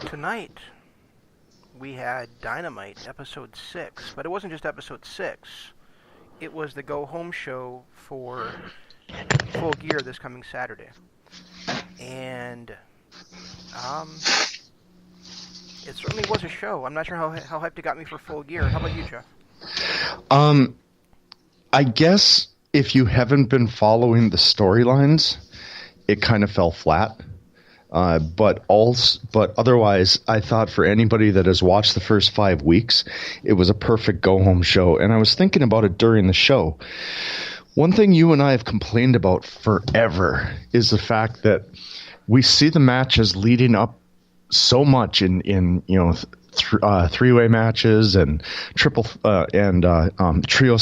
Tonight, we had Dynamite, episode 6, but it wasn't just episode 6. It was the go-home show for Full Gear this coming Saturday. And, it certainly was a show. I'm not sure how hyped it got me for Full Gear. How about you, Jeff? I guess if you haven't been following the storylines, it kind of fell flat. But otherwise, I thought for anybody that has watched the first 5 weeks, it was a perfect go-home show. And I was thinking about it during the show. One thing you and I have complained about forever is the fact that we see the matches leading up so much in three-way matches and trios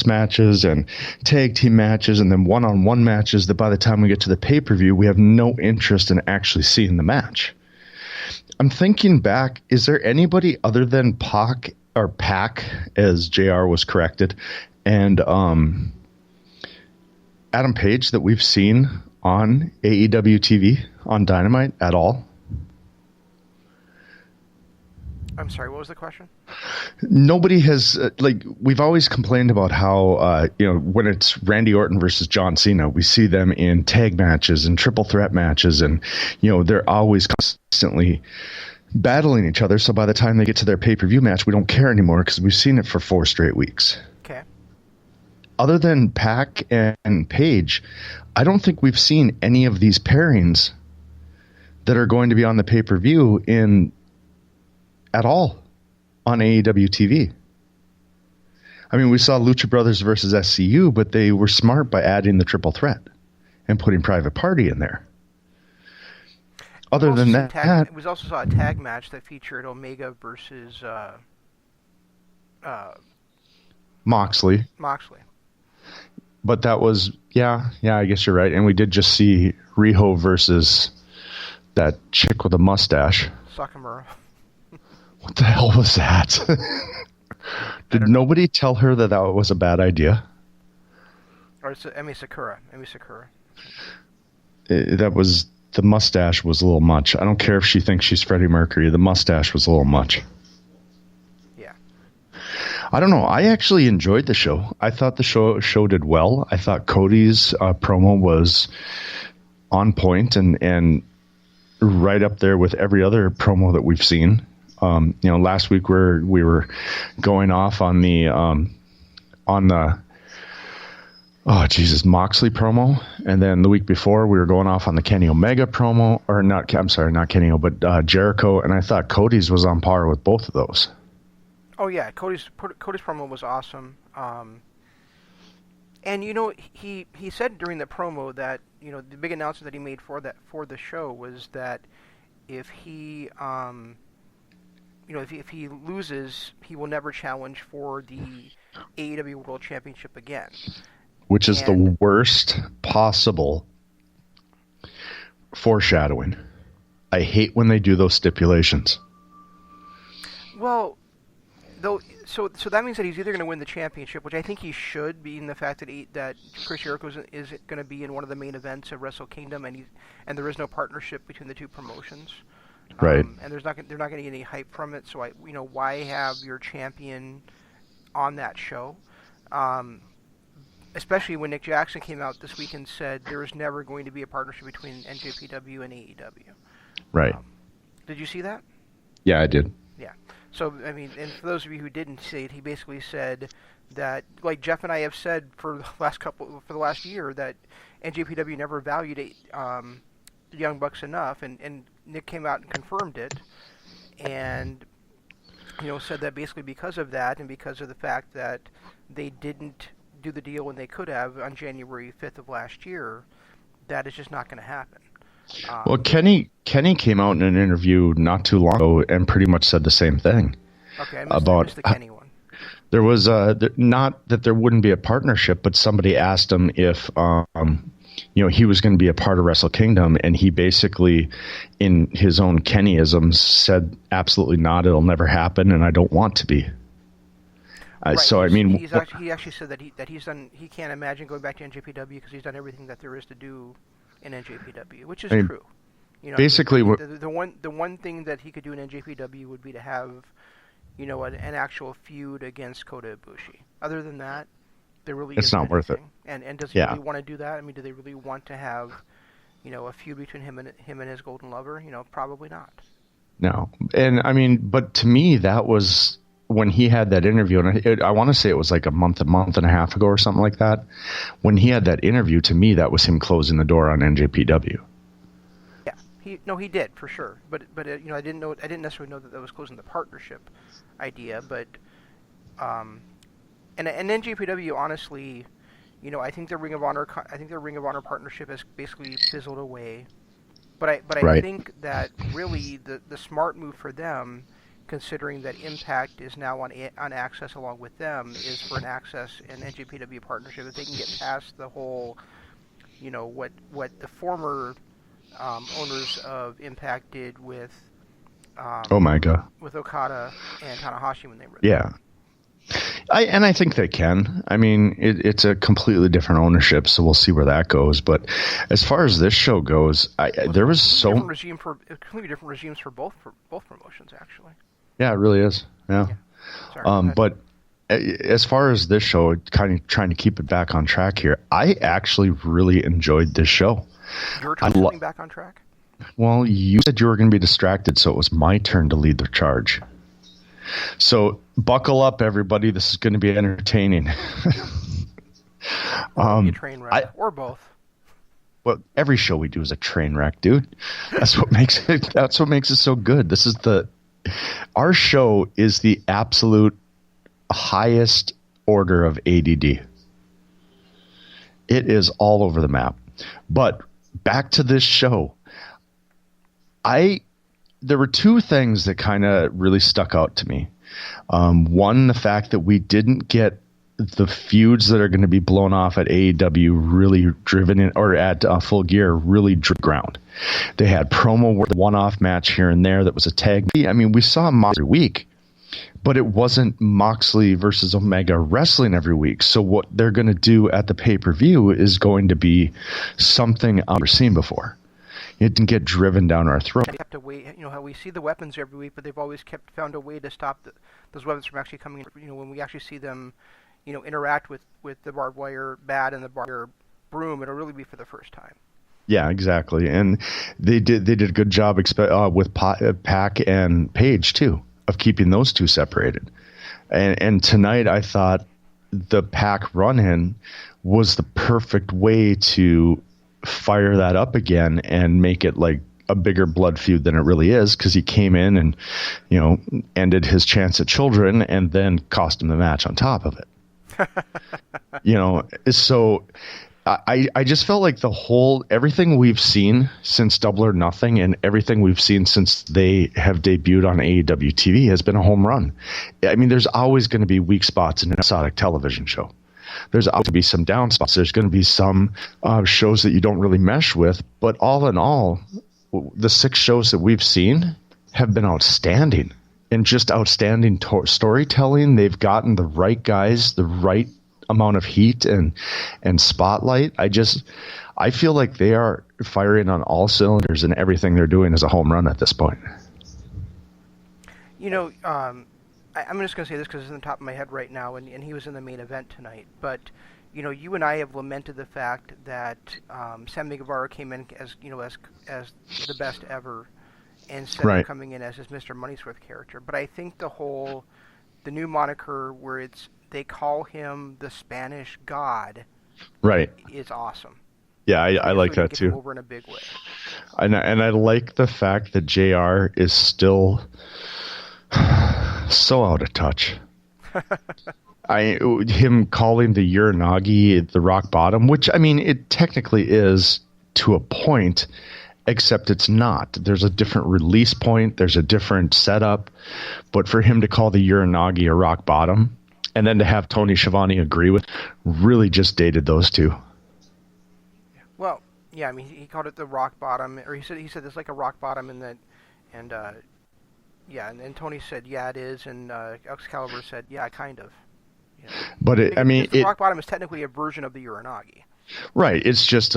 matches and tag team matches and then one-on-one matches that by the time we get to the pay-per-view, we have no interest in actually seeing the match. I'm thinking back, is there anybody other than Pac, as JR was corrected, and Adam Page that we've seen on AEW TV on Dynamite at all? I'm sorry, what was the question? Nobody has, we've always complained about how, when it's Randy Orton versus John Cena, we see them in tag matches and triple threat matches, and, they're always constantly battling each other. So by the time they get to their pay-per-view match, we don't care anymore because we've seen it for 4 straight weeks. Okay. Other than Pac and Page, I don't think we've seen any of these pairings that are going to be on the pay-per-view at all on AEW TV. I mean, we saw Lucha Brothers versus SCU, but they were smart by adding the triple threat and putting Private Party in there. Other than that, we also saw a tag match that featured Omega versus Moxley. But that was, yeah, I guess you're right. And we did just see Riho versus that chick with a mustache. Sakamura. What the hell was that? Did nobody tell her that was a bad idea? Or it's Emi Sakura. The mustache was a little much. I don't care if she thinks she's Freddie Mercury. The mustache was a little much. Yeah. I don't know. I actually enjoyed the show. I thought the show did well. I thought Cody's promo was on point and right up there with every other promo that we've seen. Last week we were going off on the Moxley promo, and then the week before we were going off on the Kenny Omega promo, or not Kenny, but Jericho, and I thought Cody's was on par with both of those. Oh yeah, Cody's promo was awesome. And he said during the promo that the big announcement that he made for the show was that if he if he loses, he will never challenge for the AEW World Championship again. Which is the worst possible foreshadowing. I hate when they do those stipulations. Well, so that means that he's either going to win the championship, which I think he should, being the fact that Chris Jericho is going to be in one of the main events of Wrestle Kingdom, and there is no partnership between the two promotions. Right. And they're not going to get any hype from it. So why have your champion on that show? Especially when Nick Jackson came out this week and said there is never going to be a partnership between NJPW and AEW. Right. Did you see that? Yeah, I did. Yeah. So I mean, and for those of you who didn't see it, he basically said that, like Jeff and I have said for the last year, that NJPW never valued the Young Bucks enough, and Nick came out and confirmed it, and said that basically because of that and because of the fact that they didn't do the deal when they could have on January 5th of last year, that is just not going to happen. Well, Kenny came out in an interview not too long ago and pretty much said the same thing. Okay, I missed the Kenny one. There was not that there wouldn't be a partnership, but somebody asked him if he was going to be a part of Wrestle Kingdom, and he basically, in his own Kennyisms, said absolutely not. It'll never happen, and I don't want to be. Right. So I mean, he actually said that he's done. He can't imagine going back to NJPW because he's done everything that there is to do in NJPW, which is true. Basically, the one thing that he could do in NJPW would be to have, an actual feud against Kota Ibushi. Other than that, there really it's isn't not worth it. And does he really want to do that? I mean, do they really want to have, a feud between him and his golden lover? Probably not. No, and I mean, but to me, that was when he had that interview, and I want to say it was like a month and a half ago or something like that. When he had that interview, to me, that was him closing the door on NJPW. He did for sure, but I didn't necessarily know that was closing the partnership idea, but and NJPW, honestly, I think their Ring of Honor partnership has basically fizzled away, but I think that really the smart move for them, considering that Impact is now on Access along with them, is for an Access and NJPW partnership. If they can get past the whole, what the former owners of Impact did with Omega, with Okada and Tanahashi when they were there. Yeah. I think they can. I mean, it's a completely different ownership, so we'll see where that goes. But as far as this show goes, there was completely different regimes for both promotions, actually. Yeah, it really is. Yeah. Sorry, but as far as this show, kind of trying to keep it back on track here, I actually really enjoyed this show. Your turn to getting back on track? Well, you said you were going to be distracted, so it was my turn to lead the charge. So buckle up, everybody. This is going to be entertaining. A train wreck, or both. Well, every show we do is a train wreck, dude. That's what makes it. That's what makes it so good. Our show is the absolute highest order of ADD. It is all over the map. But back to this show. There were two things that kind of really stuck out to me. One, the fact that we didn't get the feuds that are going to be blown off at AEW really driven in, or at Full Gear really driven ground. They had promo one-off match here and there that was a tag. I mean, we saw them every week, but it wasn't Moxley versus Omega wrestling every week. So what they're going to do at the pay-per-view is going to be something I've never seen before. It didn't get driven down our throat. They have to wait. How we see the weapons every week, but they've always found a way to stop those weapons from actually coming in. When we actually see them, interact with the barbed wire bat and the barbed wire broom, it'll really be for the first time. Yeah, exactly. And they did a good job with Pac and Page too, of keeping those two separated. And tonight I thought the Pac run-in was the perfect way to fire that up again and make it like a bigger blood feud than it really is, because he came in and ended his chance at children and then cost him the match on top of it. So I just felt like everything we've seen since Double or Nothing and everything we've seen since they have debuted on AEW TV has been a home run. I mean, there's always going to be weak spots in an episodic television show. There's going to be some down spots. There's going to be some shows that you don't really mesh with. But all in all, the 6 shows that we've seen have been outstanding. And just outstanding storytelling. They've gotten the right guys, the right amount of heat and spotlight. I feel like they are firing on all cylinders, and everything they're doing is a home run at this point. I'm just going to say this because it's on the top of my head right now, and he was in the main event tonight. But, you and I have lamented the fact that Sammy Guevara came in as the best ever, instead of coming in as his Mr. Money'sworth character. But I think the new moniker where they call him the Spanish God, is awesome. Yeah, I like that too. Over in a big way. And I like the fact that JR is still so out of touch. Him calling the Uranagi the rock bottom, which, I mean, it technically is to a point, except it's not. There's a different release point. There's a different setup. But for him to call the Uranagi a rock bottom, and then to have Tony Schiavone agree with, really just dated those two. Well, yeah, I mean, he called it the rock bottom, or he said there's like a rock bottom in that, and and Tony said, yeah, it is, and Excalibur said, yeah, kind of. But the rock bottom is technically a version of the Uranagi. Right. It's just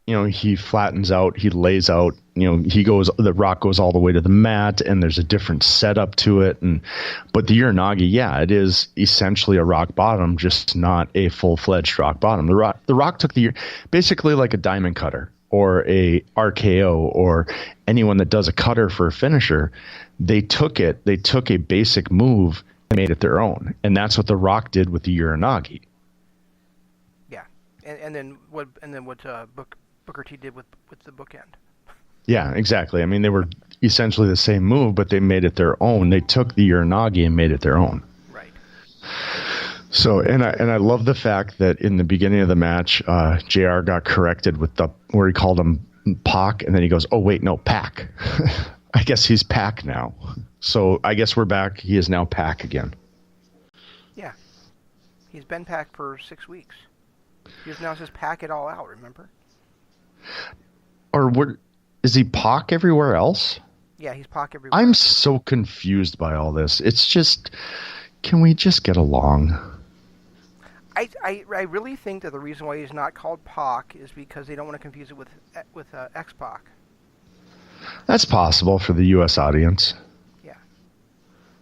he flattens out, he lays out, the Rock goes all the way to the mat, and there's a different setup to it. But the Uranagi, yeah, it is essentially a rock bottom, just not a full-fledged rock bottom. The Rock took basically like a diamond cutter or a RKO or anyone that does a cutter for a finisher. They took a basic move and made it their own. And that's what the Rock did with the Uranagi. Yeah. And then what Booker T did with the bookend. Yeah, exactly. I mean, they were essentially the same move, but they made it their own. They took the Uranagi and made it their own. Right. So, and I love the fact that in the beginning of the match, JR got corrected with where he called him Pac, and then he goes, "Oh wait, no, Pac." I guess he's Pac now. So I guess we're back. He is now Pac again. Yeah, he's been Pac for 6 weeks. He now says Pac it all out. Remember? Or is he Pac everywhere else? Yeah, he's Pac everywhere. I'm so confused by all this. It's just, can we just get along? I really think that the reason why he's not called Pac is because they don't want to confuse it with X-Pac. That's possible for the U.S. audience. Yeah.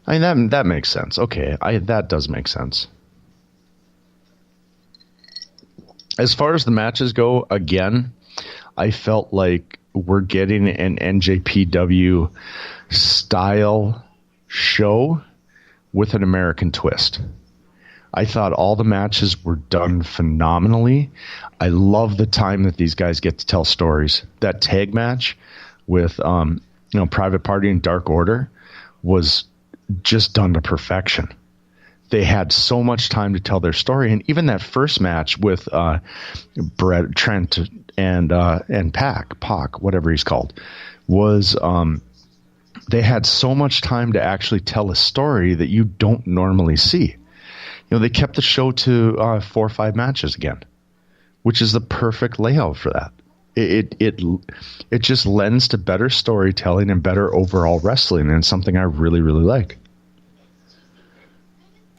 I mean, that makes sense. Okay, that does make sense. As far as the matches go, again, I felt like we're getting an NJPW style show with an American twist. I thought all the matches were done phenomenally. I love the time that these guys get to tell stories. That tag match with Private Party and Dark Order was just done to perfection. They had so much time to tell their story, and even that first match with Brett Trent and Pac, whatever he's called, was they had so much time to actually tell a story that you don't normally see. They kept the show to 4 or 5 matches again, which is the perfect layout for that. It just lends to better storytelling and better overall wrestling, and something I really, really like.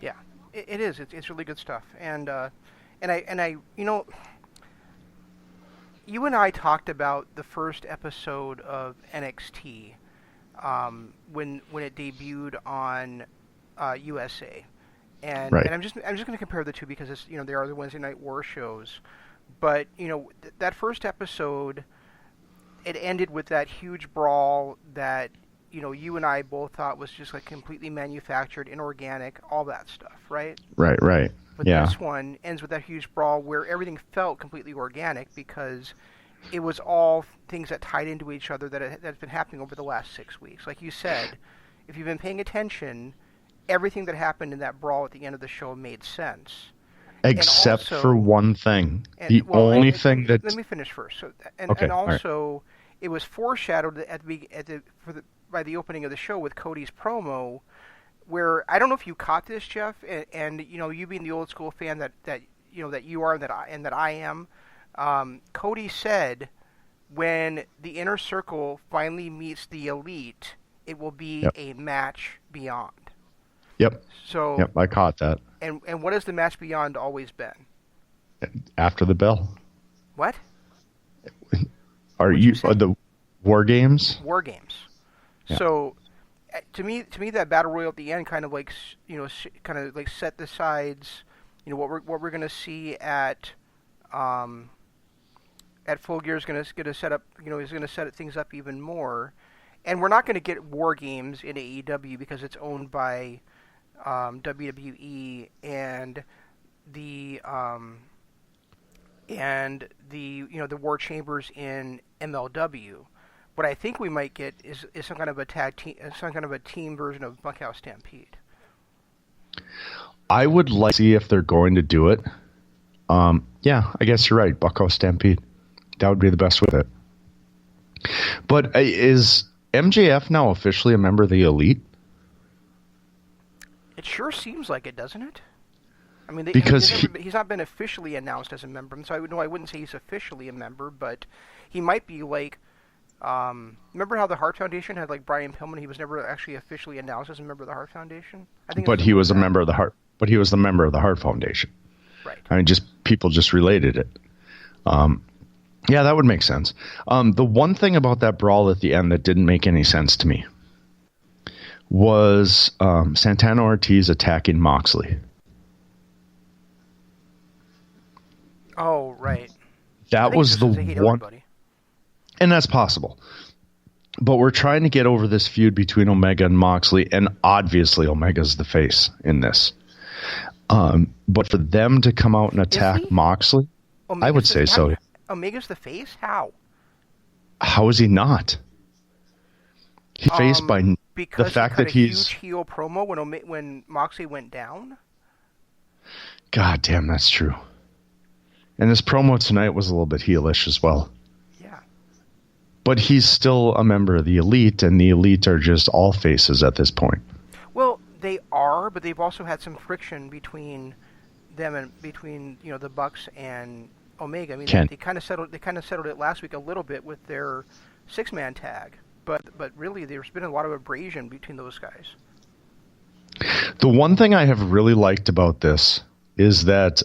Yeah, it is. It's really good stuff, and I you and I talked about the first episode of NXT when it debuted on USA. Right. And I'm just going to compare the two because it's, they are the Wednesday Night War shows, but that first episode, it ended with that huge brawl that you and I both thought was just like completely manufactured, inorganic, all that stuff, right? Right. But yeah. This one ends with that huge brawl where everything felt completely organic because it was all things that tied into each other that's been happening over the last 6 weeks. Like you said, if you've been paying attention, everything that happened in that brawl at the end of the show made sense. Except for one thing. Let me finish first. So, okay, and also, it was foreshadowed by the opening of the show with Cody's promo, where I don't know if you caught this, Jeff, and you being the old school fan that you are and that I am. Cody said, when the Inner Circle finally meets the Elite, it will be a match beyond. Yep. So. Yep, I caught that. And what has the match beyond always been? After the bell. What? Are the War Games? War Games. Yeah. So, to me, that battle royal at the end kind of like set the sides. What we're going to see at Full Gear is going to set up. Is going to set things up even more. And we're not going to get War Games in AEW because it's owned by WWE and the War Chambers in MLW. What I think we might get is some kind of a tag team, some kind of a team version of Bunkhouse Stampede. I would like to see if they're going to do it. Yeah, I guess you're right. Bunkhouse Stampede. That would be the best with it. But is MJF now officially a member of the Elite? It sure seems like it, doesn't it? I mean, he's not been officially announced as a member, so I wouldn't say he's officially a member, but he might be like. Remember how the Hart Foundation had like Brian Pillman? He was never actually officially announced as a member of the Hart Foundation. But he was a member of the Hart. But he was the member of the Hart Foundation. Right. I mean, people just related it. Yeah, that would make sense. The one thing about that brawl at the end that didn't make any sense to me was Santana Ortiz attacking Moxley. Oh, right. That was the one, and that's possible. But we're trying to get over this feud between Omega and Moxley, and obviously Omega's the face in this. But for them to come out and attack Moxley, I would say so. Omega's the face? How? How is he not? He faced by the fact that he's huge heel promo when Moxley went down. God damn, that's true. And this promo tonight was a little bit heelish as well. Yeah. But he's still a member of the Elite, and the Elite are just all faces at this point. Well, they are, but they've also had some friction between them and between the Bucks and Omega. I mean, they kind of settled it last week a little bit with their 6-man tag, but really there's been a lot of abrasion between those guys. The one thing I have really liked about this is that.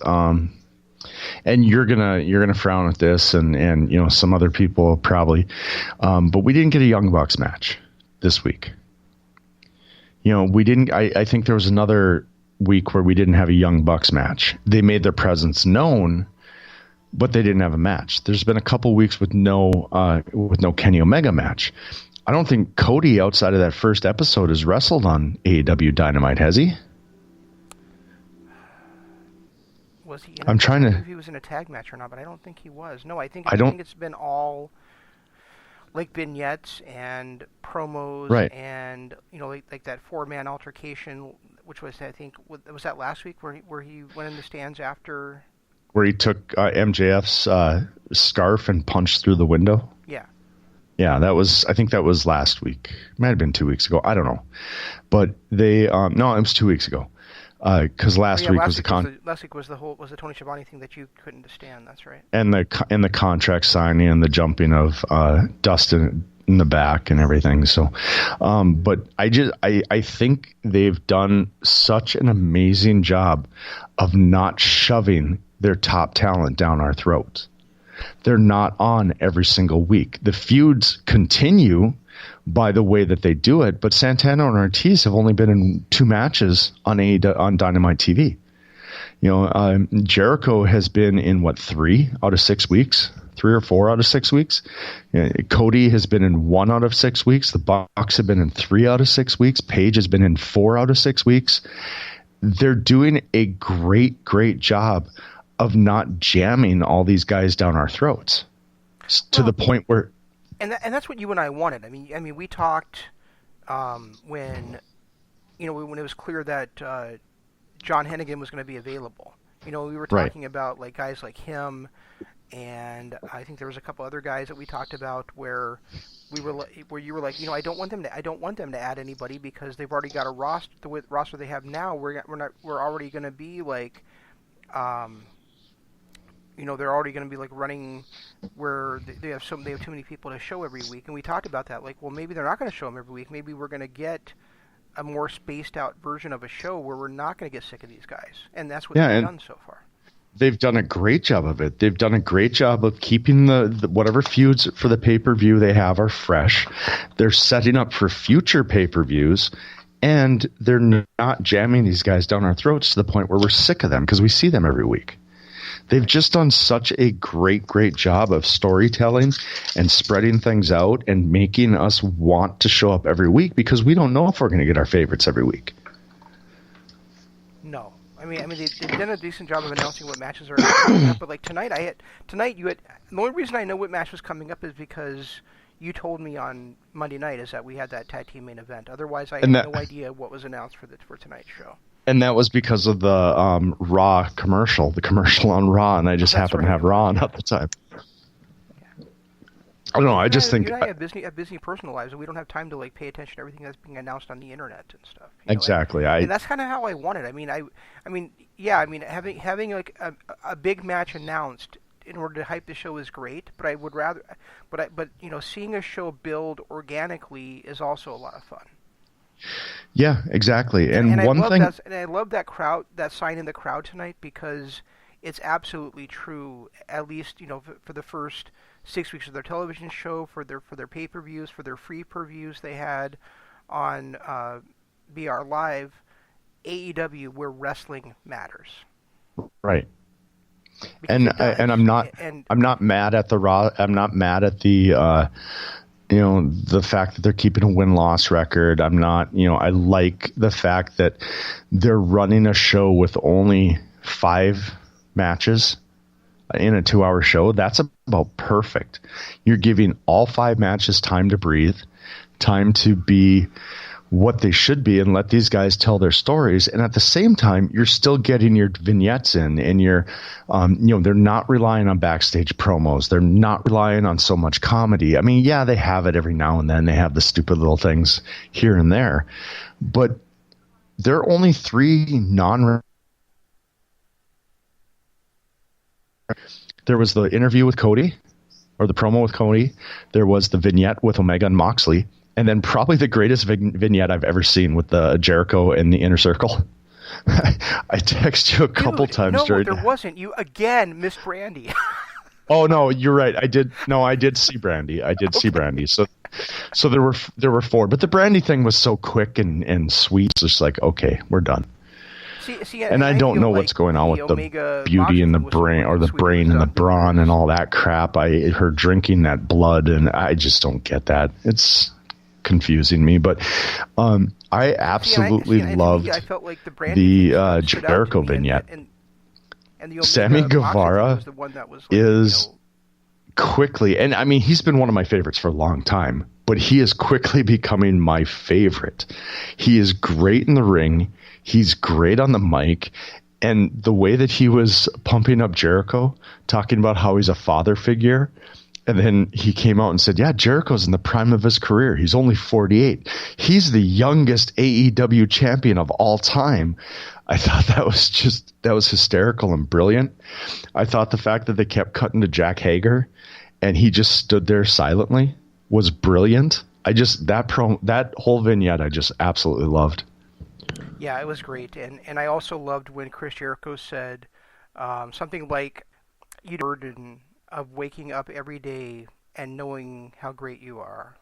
And you're gonna frown at this, and some other people probably, but we didn't get a Young Bucks match this week. We didn't. I think there was another week where we didn't have a Young Bucks match. They made their presence known, but they didn't have a match. There's been a couple weeks with no Kenny Omega match. I don't think Cody, outside of that first episode, has wrestled on AEW Dynamite, has he? Was he? I'm trying to. If he was in a tag match or not, but I don't think he was. No, I think it's been all like vignettes and promos, right. And like that 4-man altercation, which was was that last week where he went in the stands after. Where he took MJF's scarf and punched through the window. Yeah. Yeah, I think that was last week. Might have been 2 weeks ago. I don't know, but they no, it was 2 weeks ago. Because last week was the Tony Schiavone thing that you couldn't stand. That's right. And the contract signing and the jumping of Dustin in the back and everything. So, but I think they've done such an amazing job of not shoving their top talent down our throats. They're not on every single week. The feuds continue by the way that they do it, but Santana and Ortiz have only been in 2 matches on Dynamite TV. Jericho has been in 3 out of 6 weeks, 3 or 4 out of 6 weeks. Cody has been in 1 out of 6 weeks. The Bucks have been in 3 out of 6 weeks. Page has been in 4 out of 6 weeks. They're doing a great job of not jamming all these guys down our throats to the point where. And that's what you and I wanted. I mean, we talked when it was clear that John Hennigan was going to be available. We were talking about like guys like him, and I think there was a couple other guys that we talked about where you were like, I don't want them to add anybody because they've already got a roster. The roster they have now, we're already going to be like. They're already going to be like running where they have too many people to show every week, and we talked about that. Like, well, maybe they're not going to show them every week. Maybe we're going to get a more spaced out version of a show where we're not going to get sick of these guys, and that's what they've done so far. They've done a great job of it. They've done a great job of keeping the whatever feuds for the pay-per-view they have are fresh. They're setting up for future pay-per-views, and they're not jamming these guys down our throats to the point where we're sick of them because we see them every week. They've just done such a great job of storytelling and spreading things out and making us want to show up every week because we don't know if we're going to get our favorites every week. No. I mean, they've done a decent job of announcing what matches are coming up, but like tonight the only reason I know what match was coming up is because you told me on Monday night is that we had that tag team main event. Otherwise, I had no idea what was announced for tonight's show. And that was because of the Raw commercial, the commercial on Raw, and I just happened to have Raw on at the time. Yeah. I don't know. I just think you and I have busy personal lives, and we don't have time to like pay attention to everything that's being announced on the internet and stuff. Exactly. And that's kind of how I want it. Having like a big match announced in order to hype the show is great, but I would rather, but seeing a show build organically is also a lot of fun. Yeah, exactly. And I one thing, I love that crowd, that sign in the crowd tonight because it's absolutely true. At least for the first 6 weeks of their television show, for their pay-per-views, for their free per-views they had on BR Live, AEW, where wrestling matters. Right. Because it does. And I'm not mad at I'm not mad at the the fact that they're keeping a win-loss record. I'm not, I like the fact that they're running a show with only 5 matches in a 2-hour show. That's about perfect. You're giving all 5 matches time to breathe, time to be what they should be, and let these guys tell their stories. And at the same time, you're still getting your vignettes in, and you're, they're not relying on backstage promos. They're not relying on so much comedy. I mean, yeah, they have it every now and then. They have the stupid little things here and there, but there are only 3 There was the interview with Cody, or the promo with Cody. There was the vignette with Omega and Moxley. And then probably the greatest vignette I've ever seen with the Jericho in the Inner Circle. I text you a couple times. No, there wasn't. You again missed Brandy. Oh no, you're right. I did see Brandy. See Brandy. So there were 4, but the Brandy thing was so quick and sweet. It's just like, okay, we're done. See, and I don't know what's going on with the beauty and the brain, or the brain and the brawn and all that crap. Her drinking that blood, and I just don't get that. It's confusing me, but I absolutely loved the Jericho vignette. And the Sammy Guevara was the one that was quickly, and I mean, he's been one of my favorites for a long time, but he is quickly becoming my favorite. He is great in the ring. He's great on the mic. And the way that he was pumping up Jericho, talking about how he's a father figure, and then he came out and said, yeah, Jericho's in the prime of his career. He's only 48. He's the youngest AEW champion of all time. I thought that was hysterical and brilliant. I thought the fact that they kept cutting to Jack Hager and he just stood there silently was brilliant. That whole vignette I just absolutely loved. Yeah, it was great. And I also loved when Chris Jericho said something like, "You burden of waking up every day and knowing how great you are."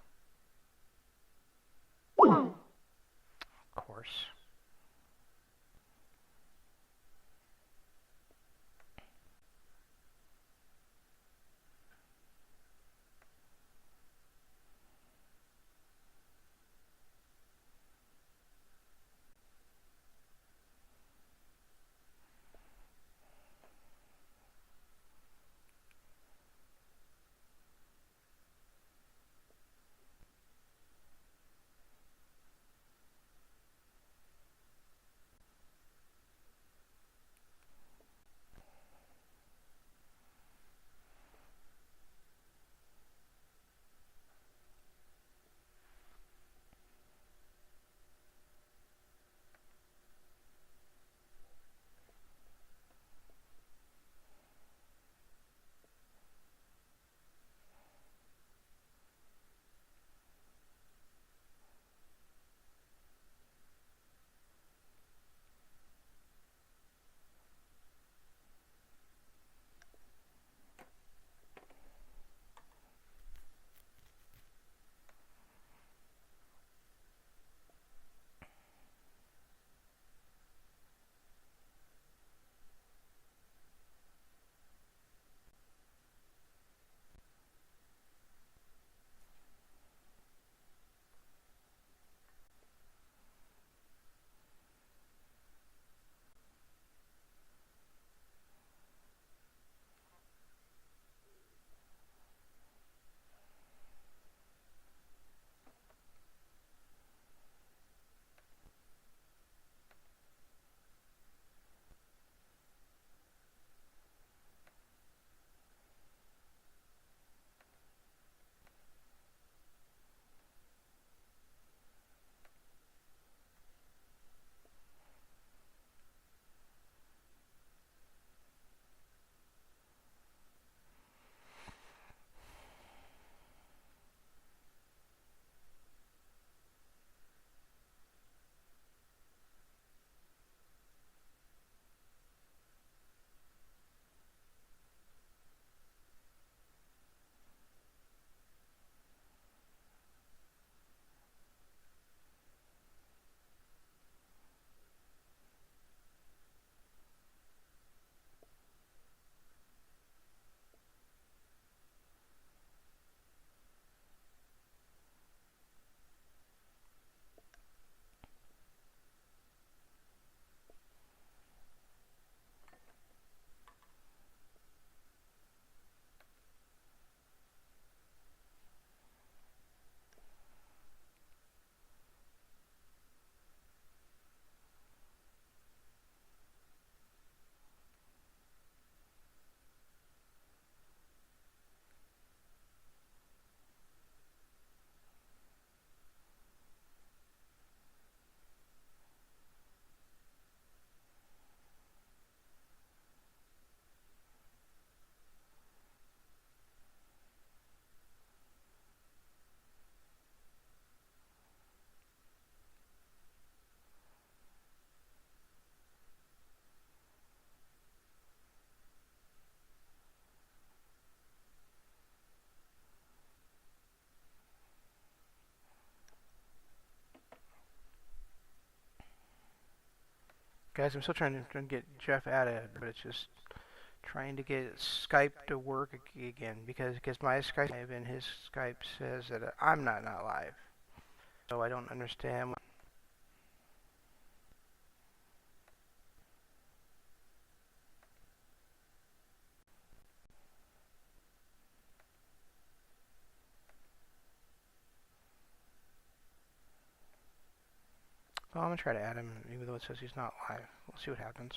Of course. Guys, I'm still trying to get Jeff added, but it's just trying to get Skype to work again because my Skype live and his Skype says that I'm not live. So I don't understand. Well, I'm gonna try to add him, even though it says he's not live. We'll see what happens.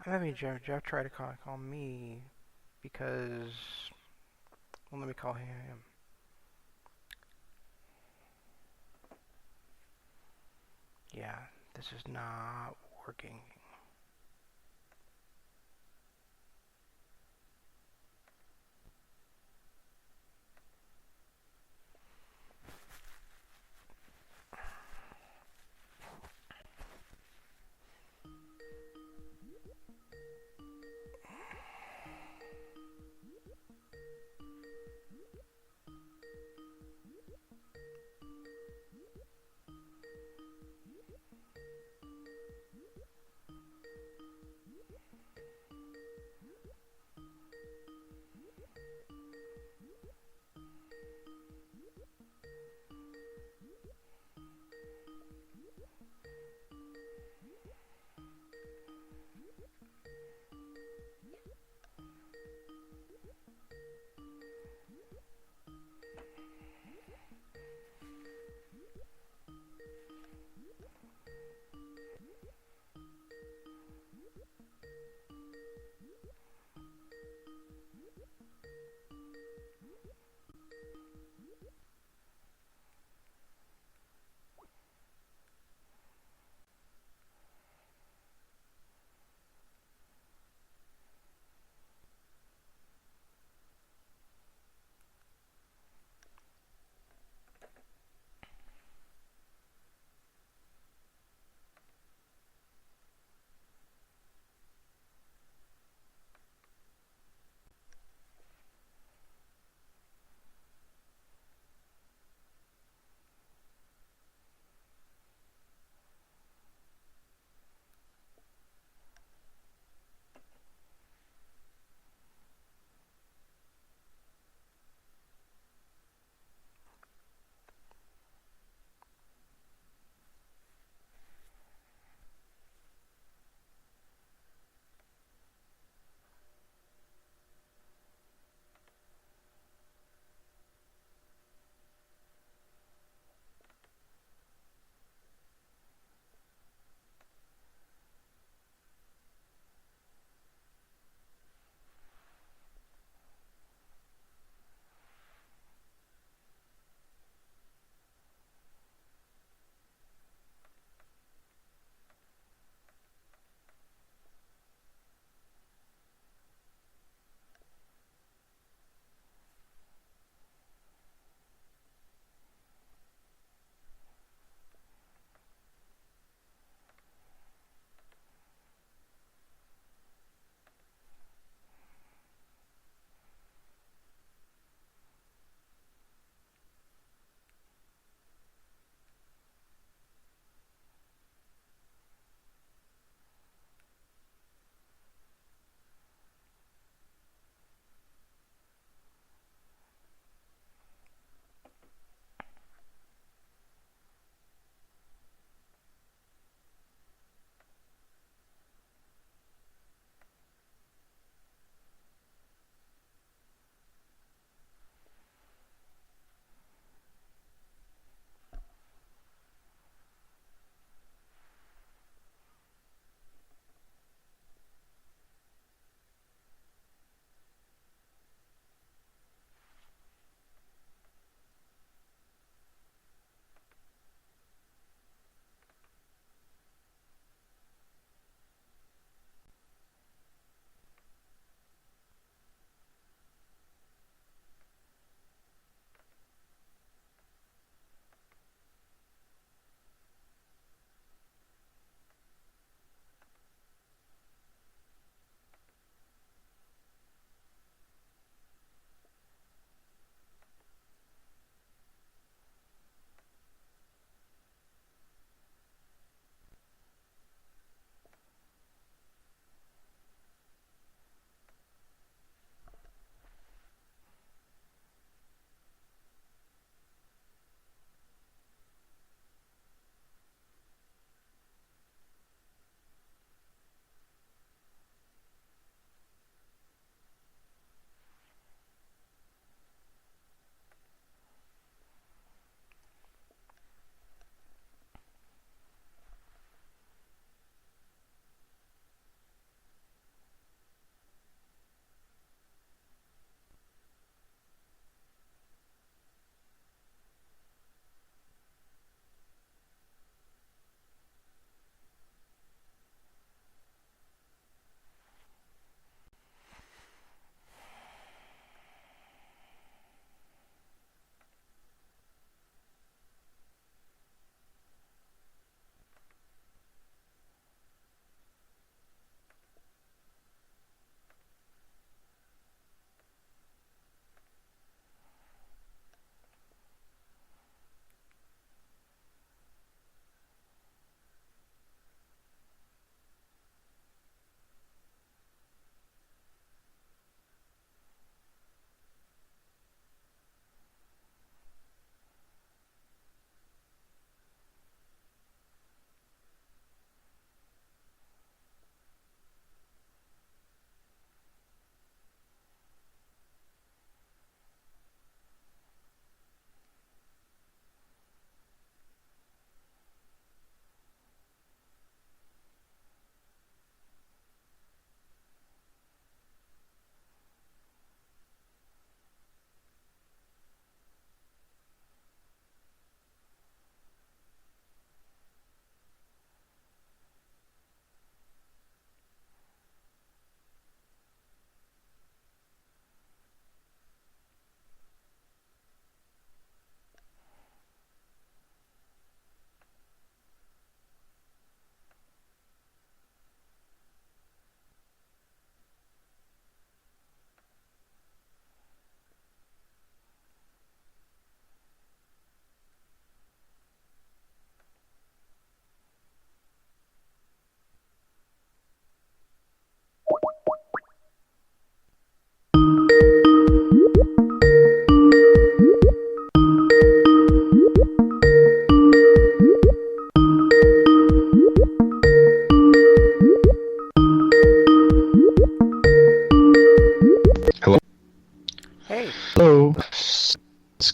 I'm having Jeff try to call me because, well, let me call him. Yeah, this is not working.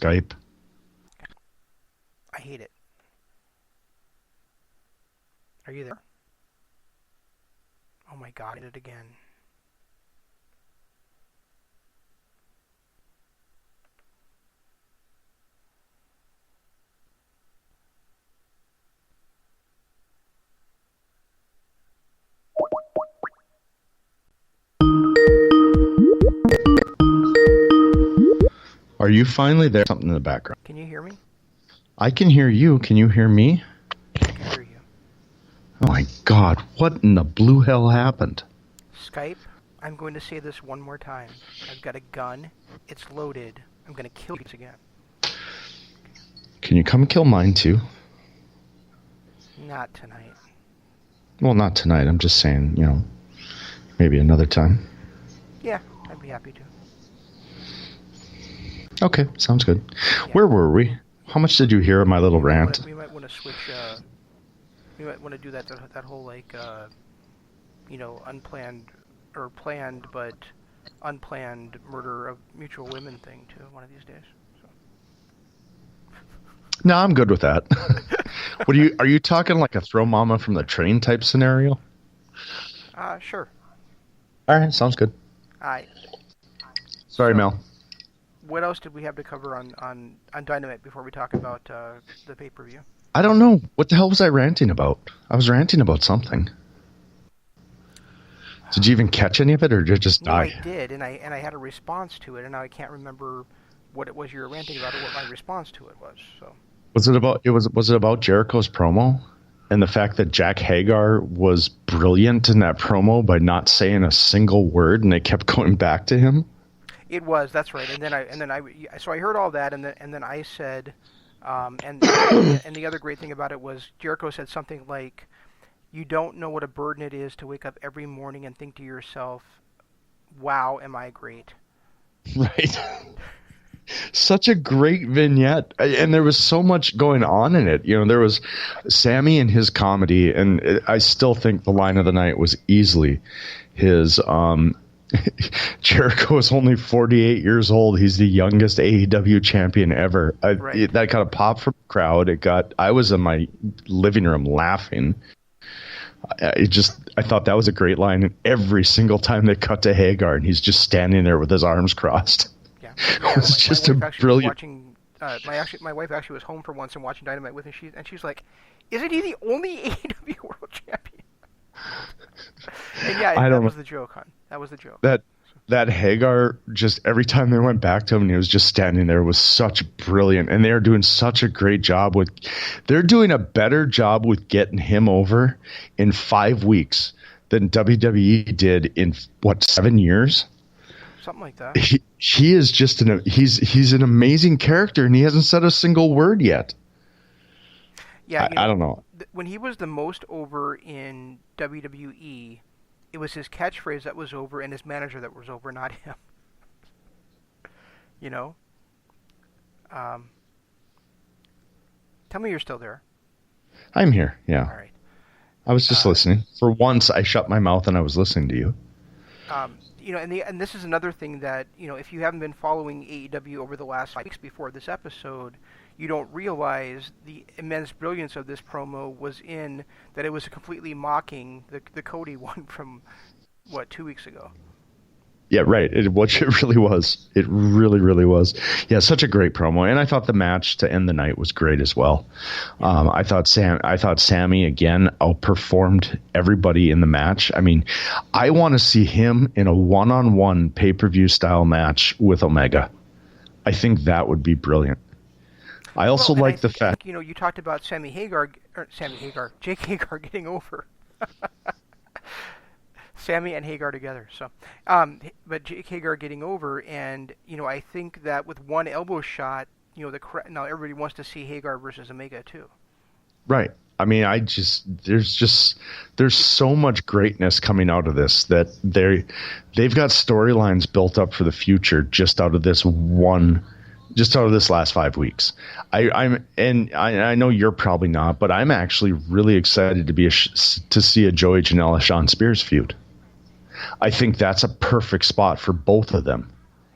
Skype. I hate it. Are you there? Oh my God, I did it again. Are you finally there? Something in the background. Can you hear me? I can hear you. Can you hear me? I can hear you. Oh my God, what in the blue hell happened? Skype, I'm going to say this one more time. I've got a gun. It's loaded. I'm going to kill you again. Can you come kill mine too? Not tonight. Well, not tonight. I'm just saying, maybe another time. Yeah, I'd be happy to. Okay, sounds good. Yeah. Where were we? How much did you hear of my little rant? We might want to switch. We might want to do that whole unplanned or planned but unplanned murder of mutual women thing too. One of these days. So. No, I'm good with that. Are you talking like a throw mama from the train type scenario? Sure. All right, sounds good. Sorry, Mel. What else did we have to cover on Dynamite before we talk about the pay-per-view? I don't know. What the hell was I ranting about? I was ranting about something. Did you even catch any of it, or did it just die? No, I did, and I had a response to it, and now I can't remember what it was you were ranting about or what my response to it was. So was it about Jericho's promo and the fact that Jack Hagar was brilliant in that promo by not saying a single word, and they kept going back to him? It was. That's right. And then I heard all that, and then I said, and the other great thing about it was Jericho said something like, "You don't know what a burden it is to wake up every morning and think to yourself, wow, am I great?" Right. Such a great vignette, and there was so much going on in it. There was Sammy and his comedy, and I still think the line of the night was easily his. Jericho is only 48 years old. He's the youngest AEW champion ever. Right. That got a pop from the crowd. I was in my living room laughing. I thought that was a great line. And every single time they cut to Hagar, and he's just standing there with his arms crossed. Yeah. It was just a brilliant. My wife actually was home for once and watching Dynamite with me, and she's like, "Isn't he the only AEW World Champion?" And yeah, that was the joke, hon. That was the joke. That Hagar, just every time they went back to him and he was just standing there, was such brilliant. And they are doing such a great job they're doing a better job with getting him over in 5 weeks than WWE did in 7 years? Something like that. He is just he's an amazing character, and he hasn't said a single word yet. Yeah, I don't know. When he was the most over in WWE, it was his catchphrase that was over and his manager that was over, not him. Tell me you're still there. I'm here, yeah. All right. I was just listening. For once, I shut my mouth and I was listening to you. And this is another thing that, if you haven't been following AEW over the last 5 weeks before this episode, you don't realize the immense brilliance of this promo was in that it was completely mocking the Cody one from, 2 weeks ago. Yeah, right. It really was. It really, really was. Yeah, such a great promo, and I thought the match to end the night was great as well. I thought Sammy again outperformed everybody in the match. I mean, I want to see him in a one-on-one pay-per-view style match with Omega. I think that would be brilliant. I also like the fact you talked about Jake Hagar getting over. Sammy and Hagar together. So, but Jake Hagar getting over, and I think that with one elbow shot, now everybody wants to see Hagar versus Omega too. Right. I mean, there's so much greatness coming out of this that they've got storylines built up for the future just out of this last 5 weeks. I know you're probably not, but I'm actually really excited to see a Joey Janela Shawn Spears feud. I think that's a perfect spot for both of them,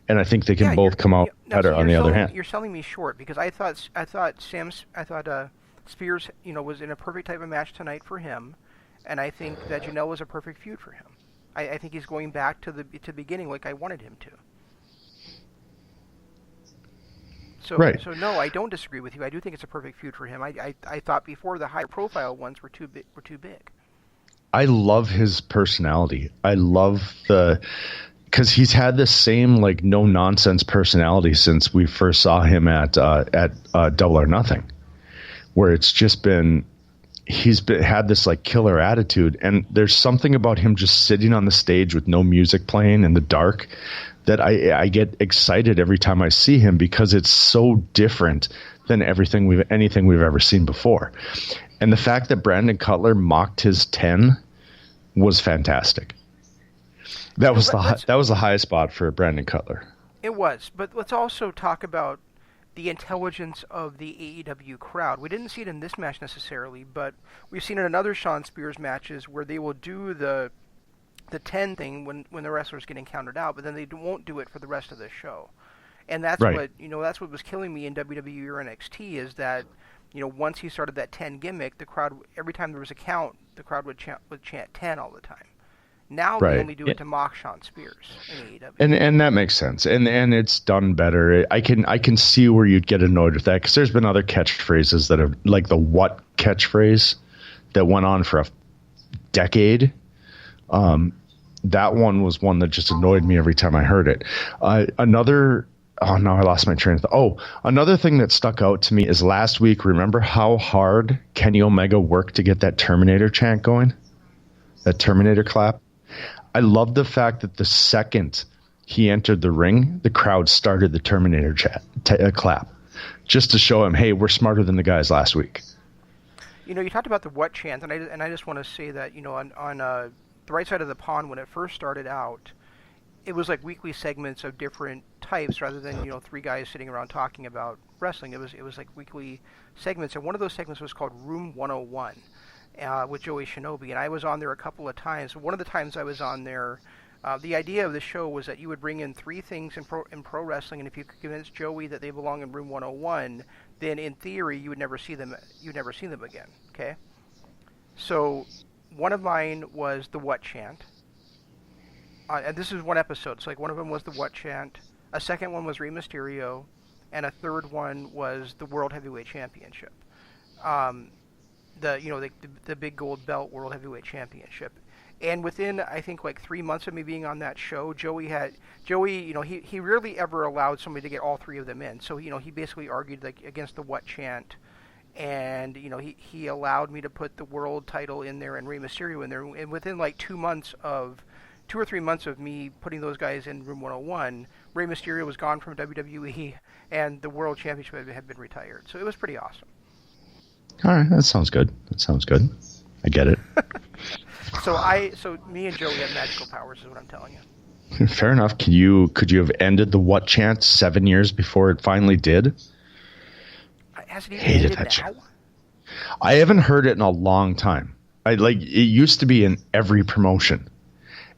and I think they can both come out better. On the other hand, you're selling me short because I thought Spears, was in a perfect type of match tonight for him, and I think that Janelle was a perfect feud for him. I think he's going back to the beginning like I wanted him to. So, right. So no, I don't disagree with you. I do think it's a perfect feud for him. I thought before the high profile ones were too big. I love his personality. I love because he's had this same like no nonsense personality since we first saw him at Double or Nothing, where it's just been. Had this like killer attitude, and there's something about him just sitting on the stage with no music playing in the dark that I get excited every time I see him because it's so different than anything we've ever seen before. And the fact that Brandon Cutler mocked his 10 was fantastic. That was the highest spot for Brandon Cutler. It was, but let's also talk about the intelligence of the AEW crowd. We didn't see it in this match necessarily, but we've seen it in other Shawn Spears matches where they will do the 10 thing when the wrestler's getting counted out, but then they won't do it for the rest of the show. And that's right. That's what was killing me in WWE or NXT is that, once he started that 10 gimmick, the crowd, every time there was a count, the crowd would chant 10 all the time. Now they only do it to mock Shawn Spears in AEW. And that makes sense. And it's done better. I can see where you'd get annoyed with that because there's been other catchphrases that have like the what catchphrase that went on for a decade. That one was one that just annoyed me every time I heard it. Another thing that stuck out to me is last week. Remember how hard Kenny Omega worked to get that Terminator chant going? That Terminator clap? I love the fact that the second he entered the ring, the crowd started the Terminator clap, just to show him, hey, we're smarter than the guys last week. You talked about the what chant, and I just want to say that, on the right side of the pond when it first started out, it was like weekly segments of different types rather than, three guys sitting around talking about wrestling. It was like weekly segments, and one of those segments was called Room 101. With Joey Shinobi, and I was on there a couple of times. One of the times I was on there, the idea of the show was that you would bring in three things in pro wrestling, and if you could convince Joey that they belong in Room 101, then in theory you would never see them. You'd never see them again. Okay. So one of mine was the what chant, and this is one episode. So like one of them was the what chant. A second one was Rey Mysterio, and a third one was the World Heavyweight Championship. The big gold belt World Heavyweight Championship. And within, I think, like 3 months of me being on that show, Joey, he rarely ever allowed somebody to get all three of them in. So, he basically argued like against the what chant. And, he allowed me to put the world title in there and Rey Mysterio in there. And within like 2 or 3 months of me putting those guys in Room 101, Rey Mysterio was gone from WWE and the World Championship had been retired. So it was pretty awesome. All right, that sounds good. I get it. So me and Joey have magical powers, is what I'm telling you. Fair enough. Could you have ended the what chant 7 years before it finally did? Has it even ended that now? I haven't heard it in a long time. It used to be in every promotion.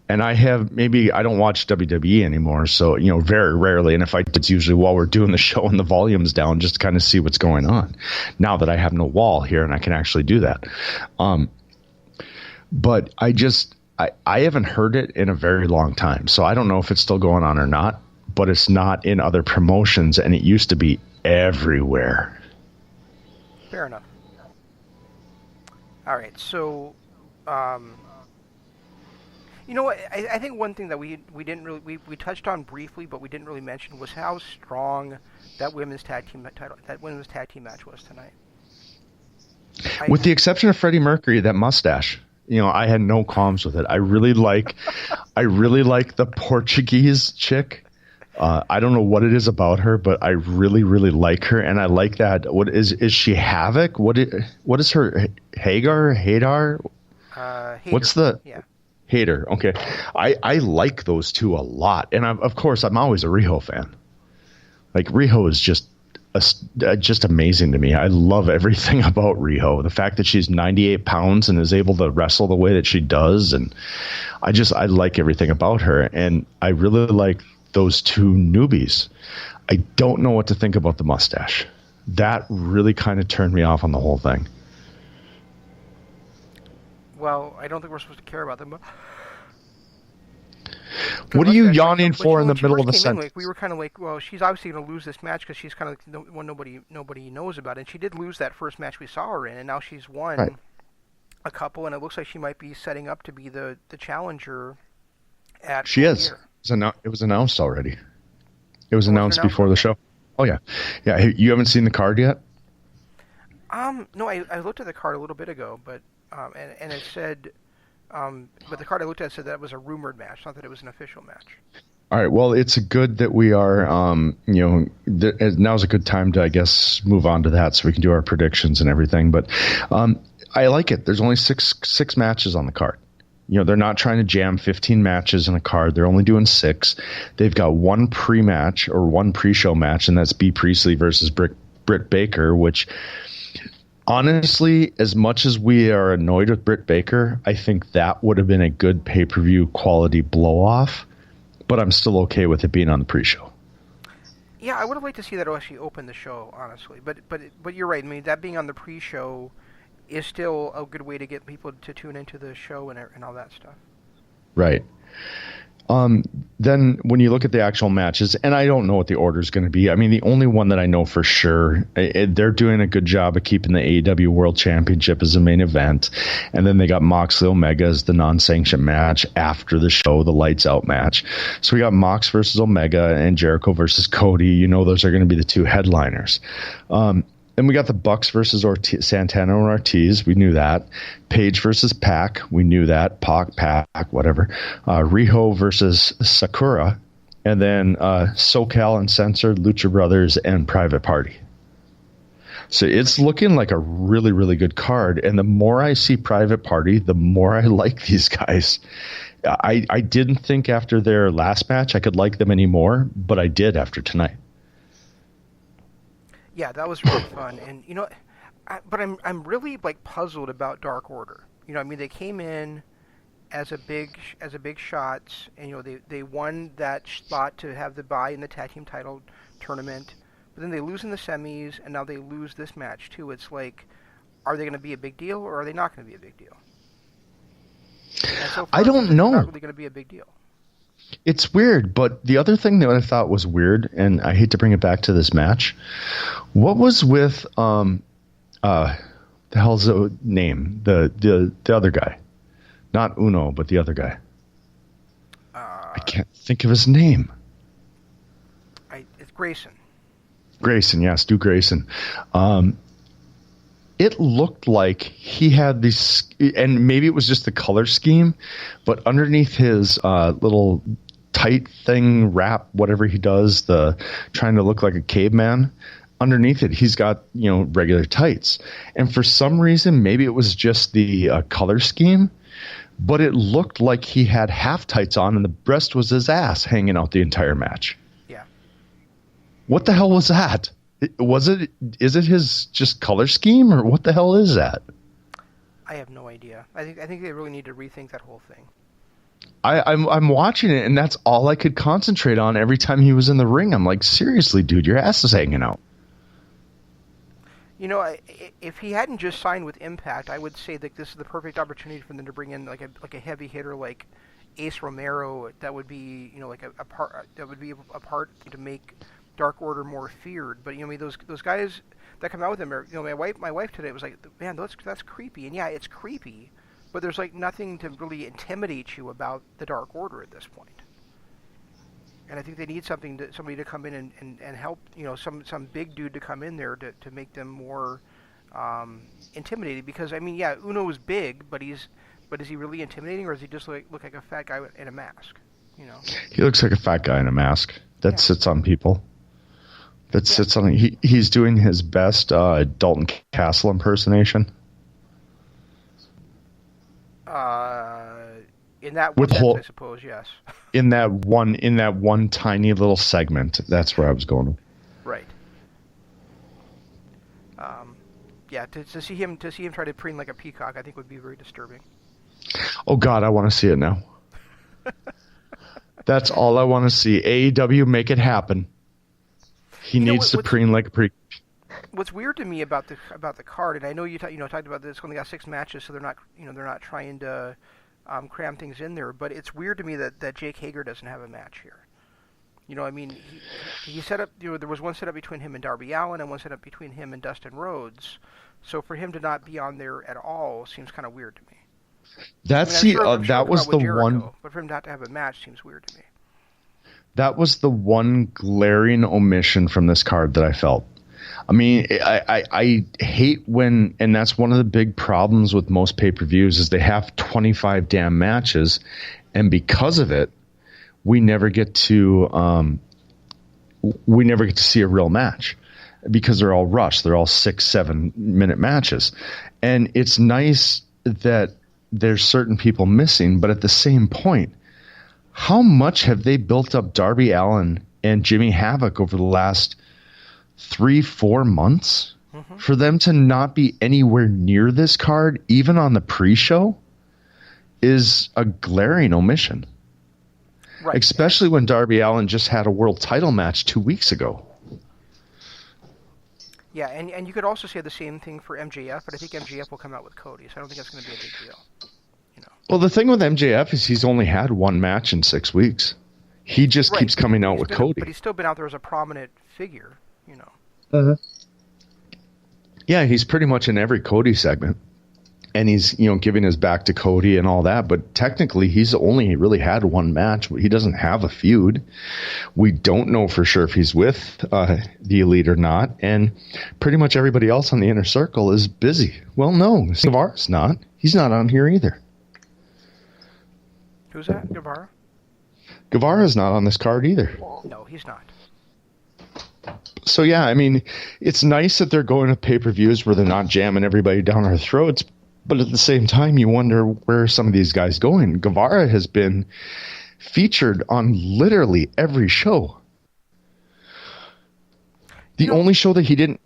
And I don't watch WWE anymore, so, very rarely. And if I did, it's usually while we're doing the show and the volume's down just to kind of see what's going on. Now that I have no wall here and I can actually do that. But I haven't heard it in a very long time. So I don't know if it's still going on or not, but it's not in other promotions and it used to be everywhere. Fair enough. All right, so... I think one thing that we didn't really we touched on briefly, but we didn't really mention was how strong that women's tag team match was tonight. With the exception of Freddie Mercury, that mustache, I had no qualms with it. I really like the Portuguese chick. I don't know what it is about her, but I really, really like her, and I like that. What is she Havoc? What is her Hagar? Hater. What's the? Yeah. Hater. Okay. I like those two a lot. And of course, I'm always a Riho fan. Like, Riho is just amazing to me. I love everything about Riho. The fact that she's 98 pounds and is able to wrestle the way that she does. And I like everything about her. And I really like those two newbies. I don't know what to think about the mustache. That really kind of turned me off on the whole thing. Well, I don't think we're supposed to care about them. But what are you yawning for in the middle of a sentence? We were kind of like, well, she's obviously going to lose this match because she's kind of the one nobody knows about. And she did lose that first match we saw her in, and now she's won a couple, and it looks like she might be setting up to be the challenger at She is. It was announced already. It was announced before the show. Oh, yeah. Yeah, you haven't seen the card yet? No, I looked at the card a little bit ago, but and it said... but the card I looked at said that it was a rumored match, not that it was an official match. All right. Well, it's good that we are, now's a good time to, I guess, move on to that so we can do our predictions and everything. But I like it. There's only six matches on the card. They're not trying to jam 15 matches in a card. They're only doing 6. They've got one pre-match or one pre-show match, and that's B. Priestley versus Britt Baker, which... Honestly, as much as we are annoyed with Britt Baker, I think that would have been a good pay-per-view quality blow-off, but I'm still okay with it being on the pre-show. Yeah, I would have liked to see that actually open the show, honestly. But you're right. I mean, that being on the pre-show is still a good way to get people to tune into the show and all that stuff. Right. Then when you look at the actual matches, and I don't know what the order is going to be. I mean, the only one that I know for sure, they're doing a good job of keeping the AEW World Championship as the main event. And then they got Moxley Omega as the non-sanctioned match after the show, the lights out match. So we got Mox versus Omega and Jericho versus Cody. Those are going to be the two headliners. Then we got the Bucks versus Santana and Ortiz. We knew that. Page versus Pac. We knew that. Pac, whatever. Riho versus Sakura. And then SoCal Uncensored, Lucha Brothers, and Private Party. So it's looking like a really, really good card. And the more I see Private Party, the more I like these guys. I didn't think after their last match I could like them anymore, but I did after tonight. Yeah, that was really fun, and but I'm really puzzled about Dark Order. I mean, they came in as a big shots, and they won that spot to have the bye in the tag team title tournament, but then they lose in the semis, and now they lose this match too. It's like, are they going to be a big deal, or are they not going to be a big deal? So I don't know. Not really going to be a big deal. It's weird, but the other thing that I thought was weird, and I hate to bring it back to this match, what was with the hell's the name? The other guy. Not Uno, but the other guy. I can't think of his name. It's Grayson. Grayson, yes, Stu Grayson. It looked like he had these, and maybe it was just the color scheme, but underneath his little tight thing, wrap, whatever he does, trying to look like a caveman, underneath it, he's got, regular tights. And for some reason, maybe it was just the color scheme, but it looked like he had half tights on and the breast was his ass hanging out the entire match. Yeah. What the hell was that? Is it his just color scheme, or what the hell is that? I have no idea. I think they really need to rethink that whole thing. I'm watching it, and that's all I could concentrate on every time he was in the ring. I'm like, seriously, dude, your ass is hanging out. If he hadn't just signed with Impact, I would say that this is the perfect opportunity for them to bring in like a heavy hitter like Ace Romero. That would be a part to make Dark Order more feared. But those guys that come out with him are, my wife today was like, man, that's creepy. And yeah, it's creepy, but there's nothing to really intimidate you about the Dark Order at this point. And I think they need somebody to come in and help, some big dude to come in there to make them more intimidating. Because Uno is big, but is he really intimidating, or does he just look like a fat guy in a mask? He looks like a fat guy in a mask that sits on people. That sits on. He's doing his best Dalton Castle impersonation. In that one sense, I suppose, yes. In that one tiny little segment, that's where I was going. Right. To see him try to preen like a peacock, I think would be very disturbing. Oh God, I want to see it now. That's all I want to see. AEW, make it happen. He needs to preen like a pre. What's weird to me about the card, and I know you talked about this, only got 6 matches, so they're not trying to cram things in there. But it's weird to me that Jake Hager doesn't have a match here. I mean, he set up. There was one set up between him and Darby Allin, and one set up between him and Dustin Rhodes. So for him to not be on there at all seems kind of weird to me. That's that was the Jericho, one. But for him not to have a match seems weird to me. That was the one glaring omission from this card that I felt. I mean, I hate when, and that's one of the big problems with most pay-per-views is they have 25 damn matches, and because of it, we never get to see a real match because they're all rushed. They're all 6-7 minute matches, and it's nice that there's certain people missing, but at the same point, how much have they built up Darby Allin and Jimmy Havoc over the last 3-4 months for them to not be anywhere near this card, even on the pre-show, is a glaring omission. Right. Especially when Darby Allin just had a world title match 2 weeks ago. Yeah, and you could also say the same thing for MJF, but I think MJF will come out with Cody, so I don't think that's going to be a big deal. Well, the thing with MJF is he's only had one match in 6 weeks. He just keeps coming out with Cody. But he's still been out there as a prominent figure, Yeah, he's pretty much in every Cody segment. And he's, giving his back to Cody and all that. But technically, he's only really had one match. He doesn't have a feud. We don't know for sure if he's with the Elite or not. And pretty much everybody else on the Inner Circle is busy. Well, no, Guevara's not. He's not on here either. Who's that, Guevara? Guevara's not on this card either. No, he's not. So, yeah, I mean, it's nice that they're going to pay-per-views where they're not jamming everybody down our throats, but at the same time, you wonder where some of these guys going. Guevara has been featured on literally every show. The only show that he didn't...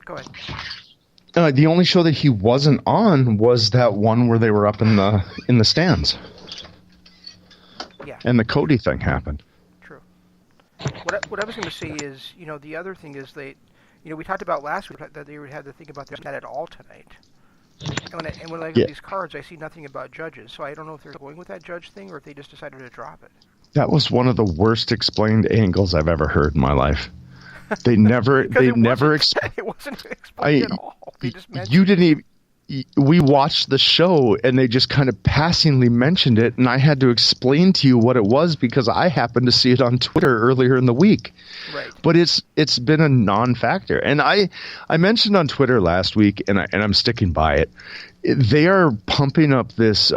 Go ahead. The only show that he wasn't on was that one where they were up in the stands. Yeah. And the Cody thing happened. True. What I was going to say is, the other thing is we talked about last week that they had to think about that at all tonight. And when I look at these cards, I see nothing about judges, so I don't know if they're going with that judge thing or if they just decided to drop it. That was one of the worst explained angles I've ever heard in my life. They never explained. It wasn't explained at all. They just mentioned you didn't even. We watched the show and they just kind of passingly mentioned it, and I had to explain to you what it was because I happened to see it on Twitter earlier in the week. Right. But it's been a non-factor, and I mentioned on Twitter last week, and I'm sticking by it. They are pumping up this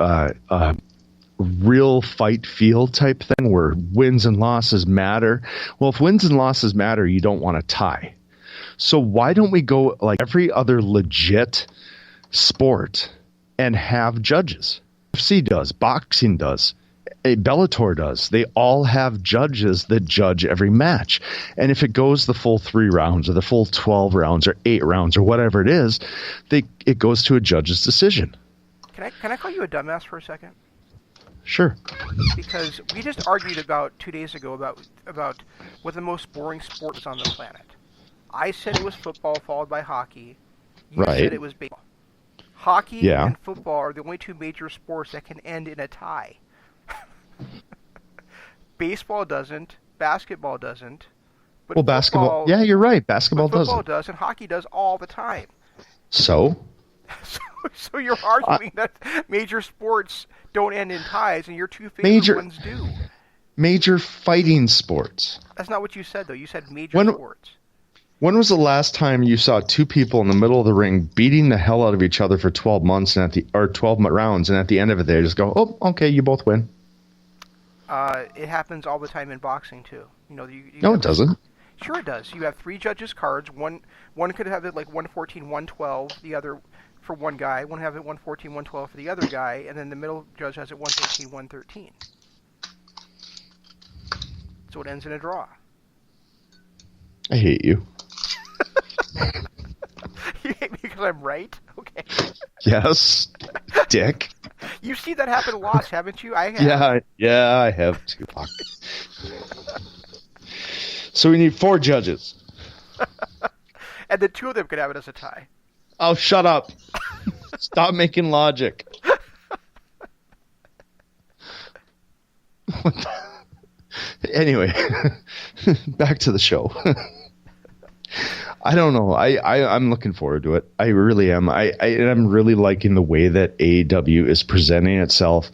real fight feel type thing where wins and losses matter. Well, if wins and losses matter, you don't want a tie. So why don't we go like every other legit sport and have judges? UFC does, boxing does, Bellator does. They all have judges that judge every match. And if it goes the full 3 rounds or the full 12 rounds or 8 rounds or whatever it is, it goes to a judge's decision. Can I call you a dumbass for a second? Sure. Because we just argued about 2 days ago about what the most boring sport is on the planet. I said it was football followed by hockey. You said it was baseball. Hockey and football are the only 2 major sports that can end in a tie. Baseball doesn't. Basketball doesn't. But basketball. Yeah, you're right. Basketball doesn't. Football does, and hockey does all the time. So? So you're arguing that major sports don't end in ties, and your 2 favorite ones do. Major fighting sports. That's not what you said, though. You said major sports. When was the last time you saw 2 people in the middle of the ring beating the hell out of each other for 12 months or 12 rounds, and at the end of it, they just go, "Oh, okay, you both win." It happens all the time in boxing too. No, it doesn't. Sure, it does. You have 3 judges' cards. One could have it like 114, 112. The other for one guy. One have it 114, 112 for the other guy, and then the middle judge has it 113, 113. So it ends in a draw. I hate you. You hate me because I'm right? Okay. Yes, dick. You've seen that happen a lot, haven't you? I have. Yeah, I have too. So we need 4 judges. And then 2 of them could have it as a tie. Oh, shut up. Stop making logic. Anyway, back to the show. I don't know. I'm looking forward to it. I really am. I'm really liking the way that AEW is presenting itself,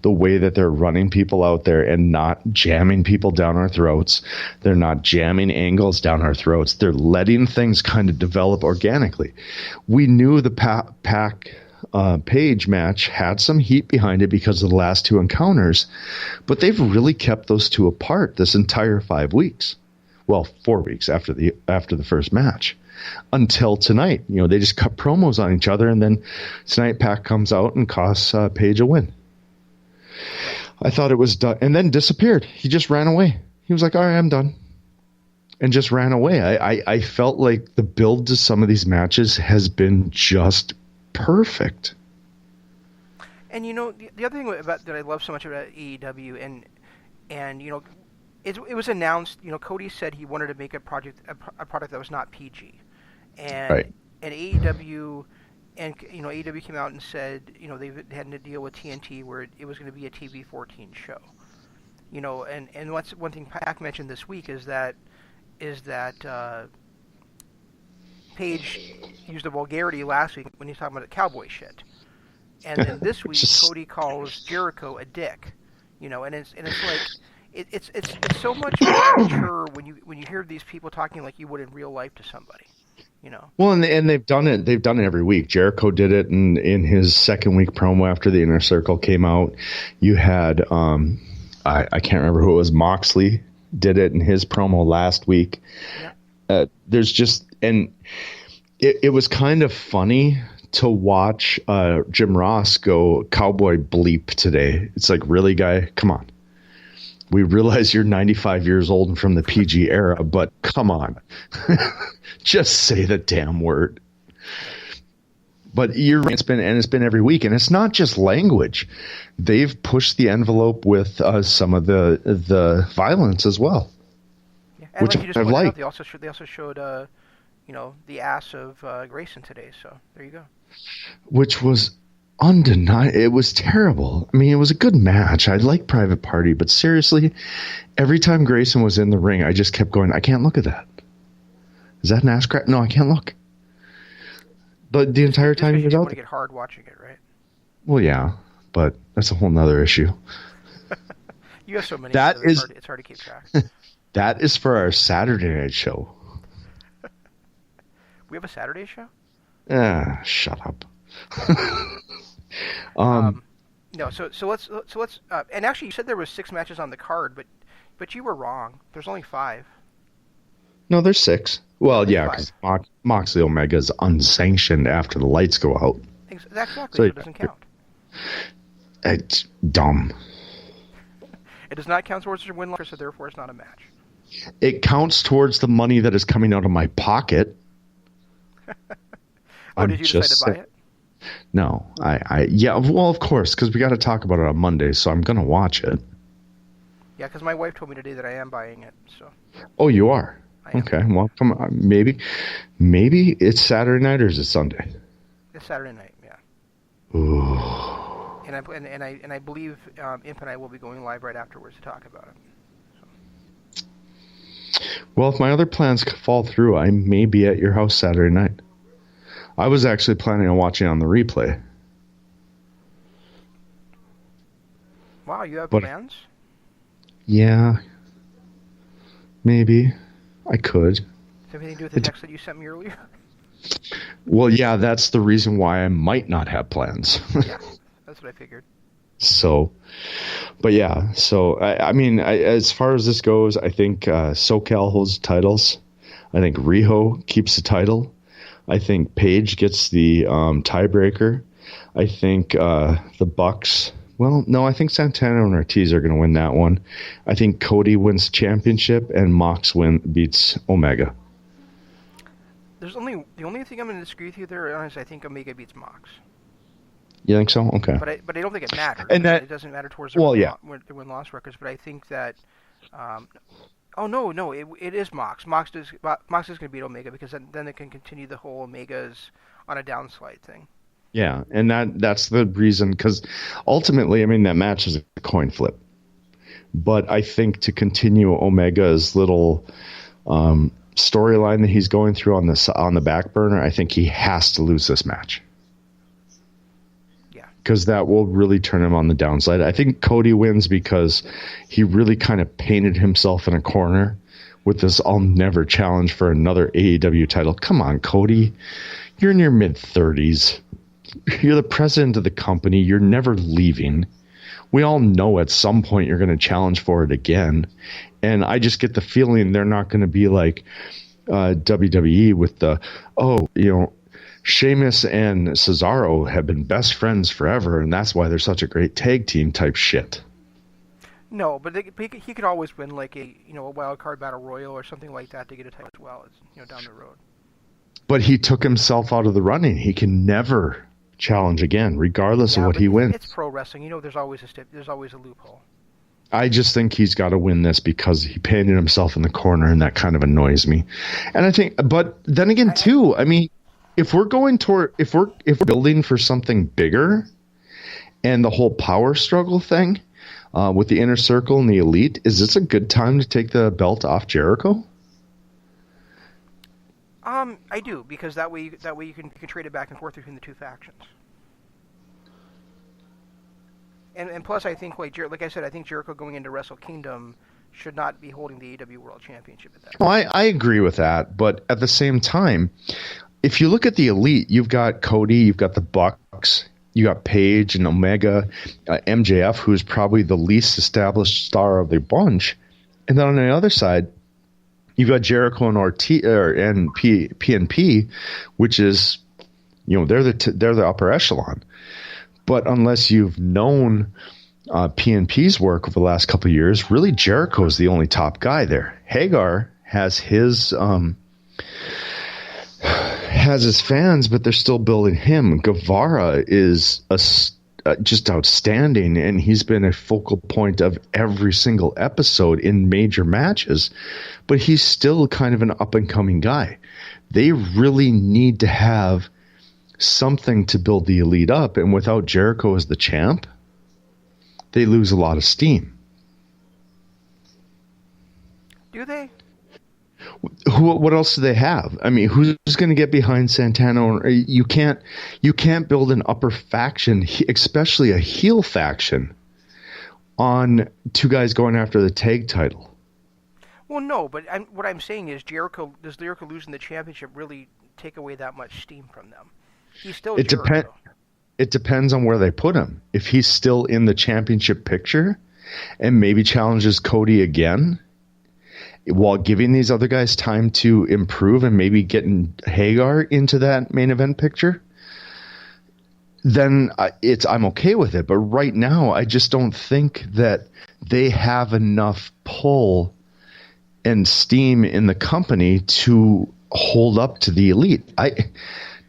the way that they're running people out there and not jamming people down our throats. They're not jamming angles down our throats. They're letting things kind of develop organically. We knew the Pac Page match had some heat behind it because of the last 2 encounters, but they've really kept those 2 apart this entire 5 weeks. Well, 4 weeks after the first match, until tonight. You know, they just cut promos on each other, and then tonight Pac comes out and costs Page a win. I thought it was done, and then disappeared. He just ran away. He was like, "All right, I'm done," and just ran away. I felt like the build to some of these matches has been just perfect. And you know, the other thing about that I love so much about AEW, and you know, it was announced. You know, Cody said he wanted to make a product that was not PG, and Right. and AEW, and you know, AEW came out and said, you know, they had a deal with TNT where it was going to be a TV-14 show. You know, and what's one thing Pac mentioned this week is that Page used a vulgarity last week when he was talking about the cowboy shit, and then this week Cody calls Jericho a dick. You know, and it's like. It's so much more mature when you hear these people talking like you would in real life to somebody, you know. Well, and they've done it. They've done it every week. Jericho did it in his second week promo after the Inner Circle came out. You had I can't remember who it was. Moxley did it in his promo last week. Yeah. There's just and it was kind of funny to watch Jim Ross go cowboy bleep today. It's like, really, guy, come on. We realize you're 95 years old and from the PG era, but come on. Just say the damn word. But it's been every week, and it's not just language. They've pushed the envelope with some of the violence as well. Yeah. And which like you just I've liked. They also showed you know, the ass of Grayson today, so there you go. Which was undeniable. It was terrible. I mean, it was a good match. I like Private Party, but seriously, every time Grayson was in the ring, I just kept going, I can't look at that. Is that an ass crack? No, I can't look. But the entire time he was out there. You get hard watching it, right? Well, yeah, but that's a whole nother issue. You have so many. It's hard to keep track. That is for our Saturday night show. We have a Saturday show? Shut up. No, so let's and actually you said there was 6 matches on the card, but you were wrong. There's only 5. No, there's 6. Well, yeah, because Moxley Omega is unsanctioned after the lights go out. Exactly, so it doesn't count. It's dumb. It does not count towards your win loss, so therefore it's not a match. It counts towards the money that is coming out of my pocket. Did you decide to buy it? No, yeah, well, of course, because we got to talk about it on Monday, so I'm going to watch it. Yeah, because my wife told me today that I am buying it, so. Oh, you are? Okay, well, come on, maybe it's Saturday night or is it Sunday? It's Saturday night, yeah. Ooh. And I believe Imp and I will be going live right afterwards to talk about it. So. Well, if my other plans fall through, I may be at your house Saturday night. I was actually planning on watching on the replay. Wow, you have plans? Yeah. Maybe. I could. Does it have anything to do with the text that you sent me earlier? Well, yeah, that's the reason why I might not have plans. Yeah, that's what I figured. So, but yeah, so, I mean, as far as this goes, I think SoCal holds titles. I think Riho keeps the title. I think Page gets the tiebreaker. I think the Bucks. Well, no, I think Santana and Ortiz are going to win that one. I think Cody wins the championship and Mox beats Omega. The only thing I'm going to disagree with you there is I think Omega beats Mox. You think so? Okay. But I don't think it matters. And it doesn't matter towards their win-loss records. But I think that, no, it is Mox. Mox is going to beat Omega because then they can continue the whole Omega's on a downslide thing. Yeah, and that's the reason, because ultimately, I mean, that match is a coin flip. But I think to continue Omega's little storyline that he's going through on the back burner, I think he has to lose this match. Yeah. Because that will really turn him on the downside. I think Cody wins because he really kind of painted himself in a corner with this "I'll never challenge for another AEW title." Come on, Cody. You're in your mid-30s. You're the president of the company. You're never leaving. We all know at some point you're going to challenge for it again. And I just get the feeling they're not going to be like WWE with Sheamus and Cesaro have been best friends forever, and that's why they're such a great tag team type shit. No, but he could always win like a wild card battle royal or something like that to get a title as well, down the road. But he took himself out of the running. He can never challenge again, regardless of what he wins. It's pro wrestling. There's always a loophole. I just think he's got to win this because he painted himself in the corner, and that kind of annoys me. And I think, but then again, too, I mean, if we're building for something bigger, and the whole power struggle thing with the Inner Circle and the Elite, is this a good time to take the belt off Jericho? I do, because that way you can trade it back and forth between the two factions. And plus, I think like I said, I think Jericho going into Wrestle Kingdom should not be holding the AEW World Championship at that point. Well, I agree with that, but at the same time, if you look at the Elite, you've got Cody, you've got the Bucks, you got Page and Omega, MJF, who's probably the least established star of the bunch, and then on the other side, you've got Jericho and PNP, which is, they're the upper echelon. But unless you've known PNP's work over the last couple of years, really Jericho's the only top guy there. Hagar has his fans, but they're still building him. Guevara is just outstanding, and he's been a focal point of every single episode in major matches, but he's still kind of an up-and-coming guy. They really need to have something to build the Elite up, and without Jericho as the champ, they lose a lot of steam. Do they? What else do they have? I mean, who's going to get behind Santana? You can't build an upper faction, especially a heel faction, on two guys going after the tag title. Well, no, but what I'm saying is, Jericho losing the championship really take away that much steam from them? He's still Jericho. It depends on where they put him. If he's still in the championship picture and maybe challenges Cody again, while giving these other guys time to improve and maybe getting Hagar into that main event picture, then I'm okay with it. But right now, I just don't think that they have enough pull and steam in the company to hold up to the Elite.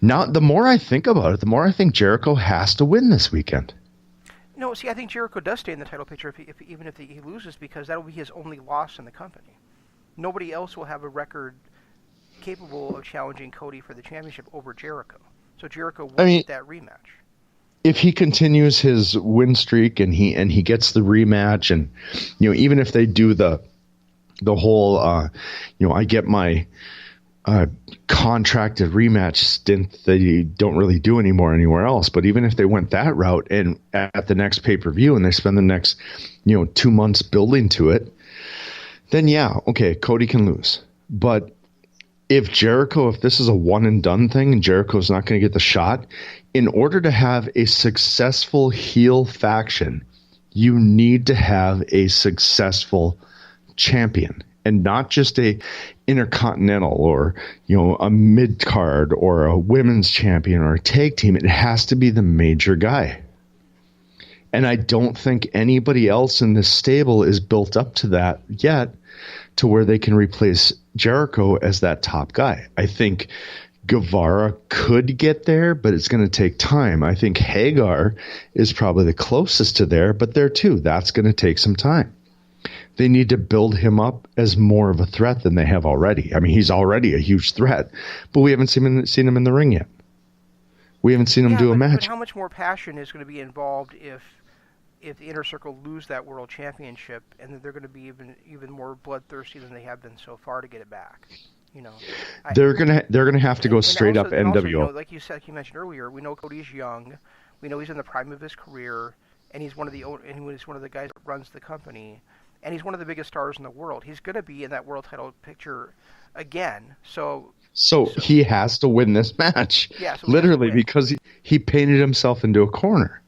The more I think about it, the more I think Jericho has to win this weekend. No, see, I think Jericho does stay in the title picture even if he loses, because that will be his only loss in the company. Nobody else will have a record capable of challenging Cody for the championship over Jericho. So Jericho will get that rematch. If he continues his win streak and he gets the rematch, and even if they do the whole I get my contracted rematch stint that you don't really do anymore anywhere else, but even if they went that route and at the next pay-per-view and they spend the next 2 months building to it, then okay, Cody can lose. But if this is a one and done thing and Jericho's not going to get the shot, in order to have a successful heel faction, you need to have a successful champion, and not just a intercontinental or a mid card or a women's champion or a tag team. It has to be the major guy. And I don't think anybody else in this stable is built up to that yet, to where they can replace Jericho as that top guy. I think Guevara could get there, but it's going to take time. I think Hagar is probably the closest to there, but there too, that's going to take some time. They need to build him up as more of a threat than they have already. I mean, he's already a huge threat, but we haven't seen him in the ring yet. We haven't seen him do a match. But how much more passion is going to be involved if the Inner Circle lose that World Championship, and that they're going to be even more bloodthirsty than they have been so far to get it back? They're gonna have to go straight also, up NWO. Also, like you mentioned earlier, we know Cody's young, we know he's in the prime of his career, and he's one of the guys that runs the company, and he's one of the biggest stars in the world. He's going to be in that world title picture again. So he has to win this match. Yeah, literally, because he painted himself into a corner.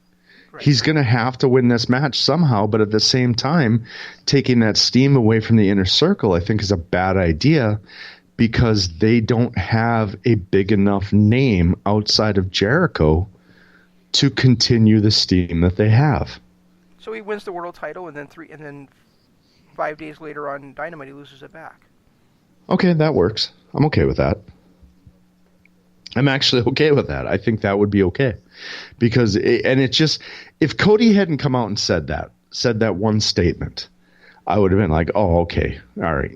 Right. He's going to have to win this match somehow, but at the same time, taking that steam away from the Inner Circle, I think, is a bad idea. Because they don't have a big enough name outside of Jericho to continue the steam that they have. So he wins the world title, and then 5 days later on Dynamite, he loses it back. Okay, that works. I'm okay with that. I'm actually okay with that. I think that would be okay, because if Cody hadn't come out and said that one statement, I would have been like, oh, okay, all right,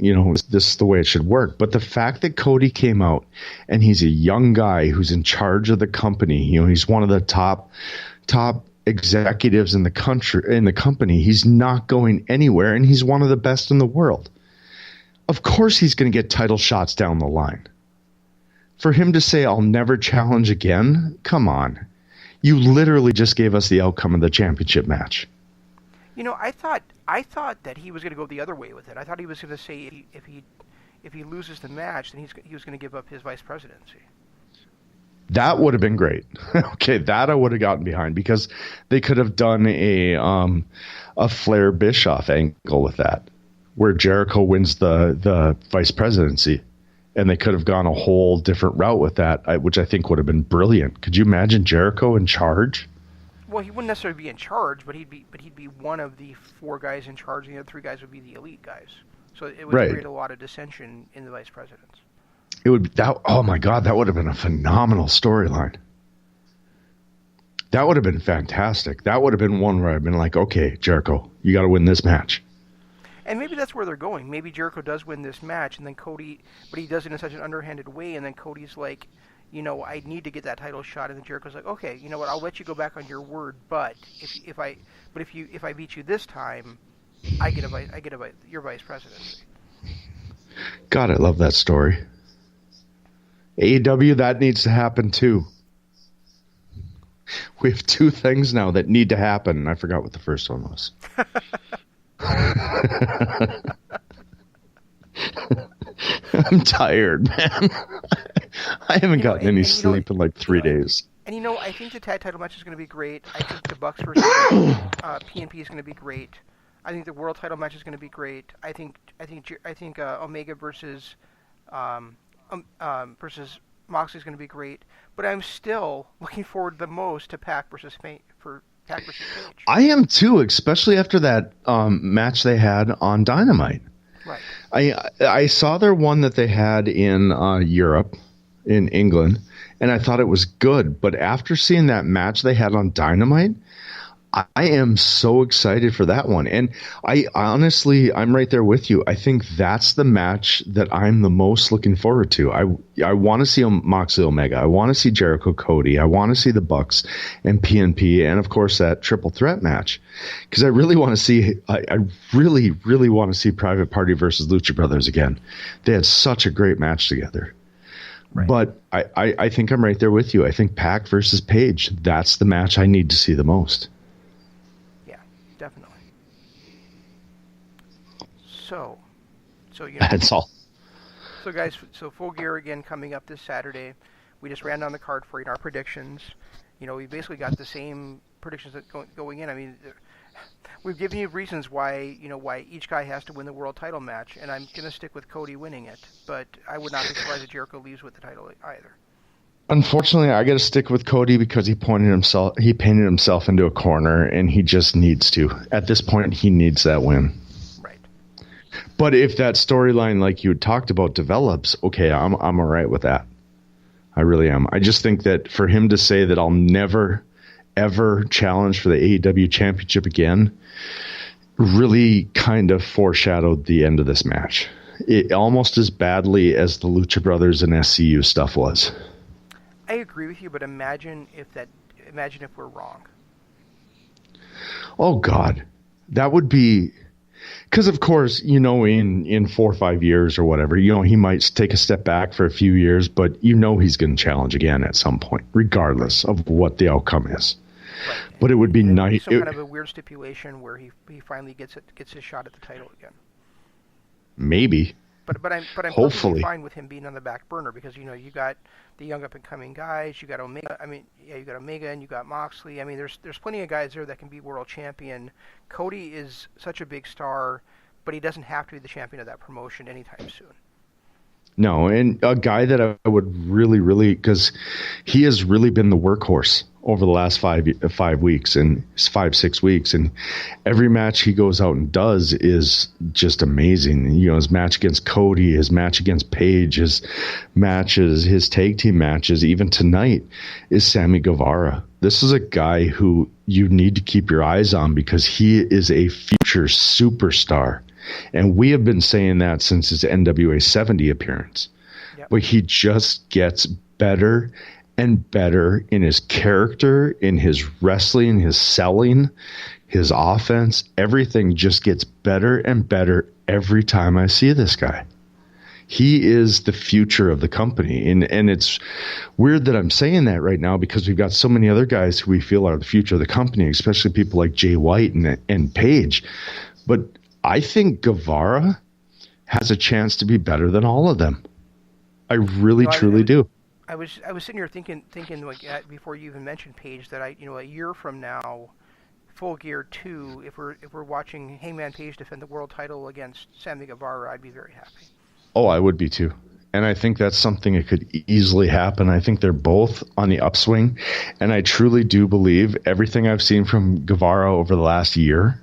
this is the way it should work. But the fact that Cody came out and he's a young guy who's in charge of the company, he's one of the top executives in the company. He's not going anywhere, and he's one of the best in the world. Of course, he's going to get title shots down the line. For him to say, "I'll never challenge again," come on, you literally just gave us the outcome of the championship match. I thought that he was going to go the other way with it. I thought he was going to say if he loses the match, then he was going to give up his vice presidency. That would have been great. Okay, that I would have gotten behind, because they could have done a Flair Bischoff angle with that, where Jericho wins the vice presidency, and they could have gone a whole different route with that, which I think would have been brilliant. Could you imagine Jericho in charge? Well, he wouldn't necessarily be in charge, but he'd be one of the 4 guys in charge, and the other 3 guys would be the elite guys. So it would create a lot of dissension in the vice presidents. It would oh my God, that would have been a phenomenal storyline. That would have been fantastic. That would have been one where I've been like, okay, Jericho, you got to win this match. And maybe that's where they're going. Maybe Jericho does win this match, and then but he does it in such an underhanded way, and then Cody's like, I need to get that title shot, and then Jericho's like, okay, you know what? I'll let you go back on your word, but if I beat you this time, I get your vice presidency. God, I love that story. AEW, that needs to happen too. We have 2 things now that need to happen, and I forgot what the first one was. I'm tired, man. I haven't gotten any sleep in like 3 days. And I think the tag title match is going to be great. I think the Bucks versus PNP is going to be great. I think the world title match is going to be great. I think Omega versus Moxley is going to be great. But I'm still looking forward the most to Pac versus Page. I am too, especially after that match they had on Dynamite. Right. I saw their one that they had in Europe, in England, and I thought it was good. But after seeing that match they had on Dynamite, I am so excited for that one. And I honestly, I'm right there with you. I think that's the match that I'm the most looking forward to. I want to see Moxley Omega. I want to see Jericho Cody. I want to see the Bucks and PNP, and of course that triple threat match. Because I really want to see, I really, really want to see Private Party versus Lucha Brothers again. They had such a great match together. Right. But I think I'm right there with you. I think Pac versus Page, that's the match I need to see the most. Definitely. So that's all. So guys, Full Gear again coming up this Saturday. We just ran down the card for our predictions. We basically got the same predictions that going in. I mean, we've given you reasons why each guy has to win the world title match, and I'm gonna stick with Cody winning it. But I would not be surprised if Jericho leaves with the title either. Unfortunately, I got to stick with Cody because he painted himself into a corner, and he just needs to. At this point, he needs that win. Right. But if that storyline, like you talked about, develops, okay, I'm all right with that. I really am. I just think that for him to say that I'll never, ever challenge for the AEW championship again really kind of foreshadowed the end of this match. It almost as badly as the Lucha Brothers and SCU stuff was. I agree with you, but imagine if we're wrong. Oh God, that would be, because of course, in 4 or 5 years or whatever, he might take a step back for a few years, but he's going to challenge again at some point, regardless of what the outcome is. Right. But it would be nice. Some kind of a weird stipulation where he finally gets his shot at the title again. Maybe. But I'm hopefully perfectly fine with him being on the back burner because you got the young up and coming guys. You got Omega. You got Omega and you got Moxley. There's plenty of guys there that can be world champion. Cody is such a big star, but he doesn't have to be the champion of that promotion anytime soon. No, and a guy that I would really, because he has really been the workhorse over the last 5 weeks and 5-6 weeks, and every match he goes out and does is just amazing. His match against Cody, his match against Page, his matches, his tag team matches, even tonight is Sammy Guevara. This is a guy who you need to keep your eyes on because he is a future superstar. And we have been saying that since his NWA 70 appearance. Yep. But he just gets better and better in his character, in his wrestling, his selling, his offense. Everything just gets better and better every time I see this guy. He is the future of the company. And it's weird that I'm saying that right now because we've got so many other guys who we feel are the future of the company, especially people like Jay White and Page. But I think Guevara has a chance to be better than all of them. I really, truly do. I was sitting here thinking like before you even mentioned Page that a year from now, Full Gear 2, if we're watching Hangman Page defend the world title against Sammy Guevara, I'd be very happy. Oh, I would be too. And I think that's something that could easily happen. I think they're both on the upswing, and I truly do believe everything I've seen from Guevara over the last year.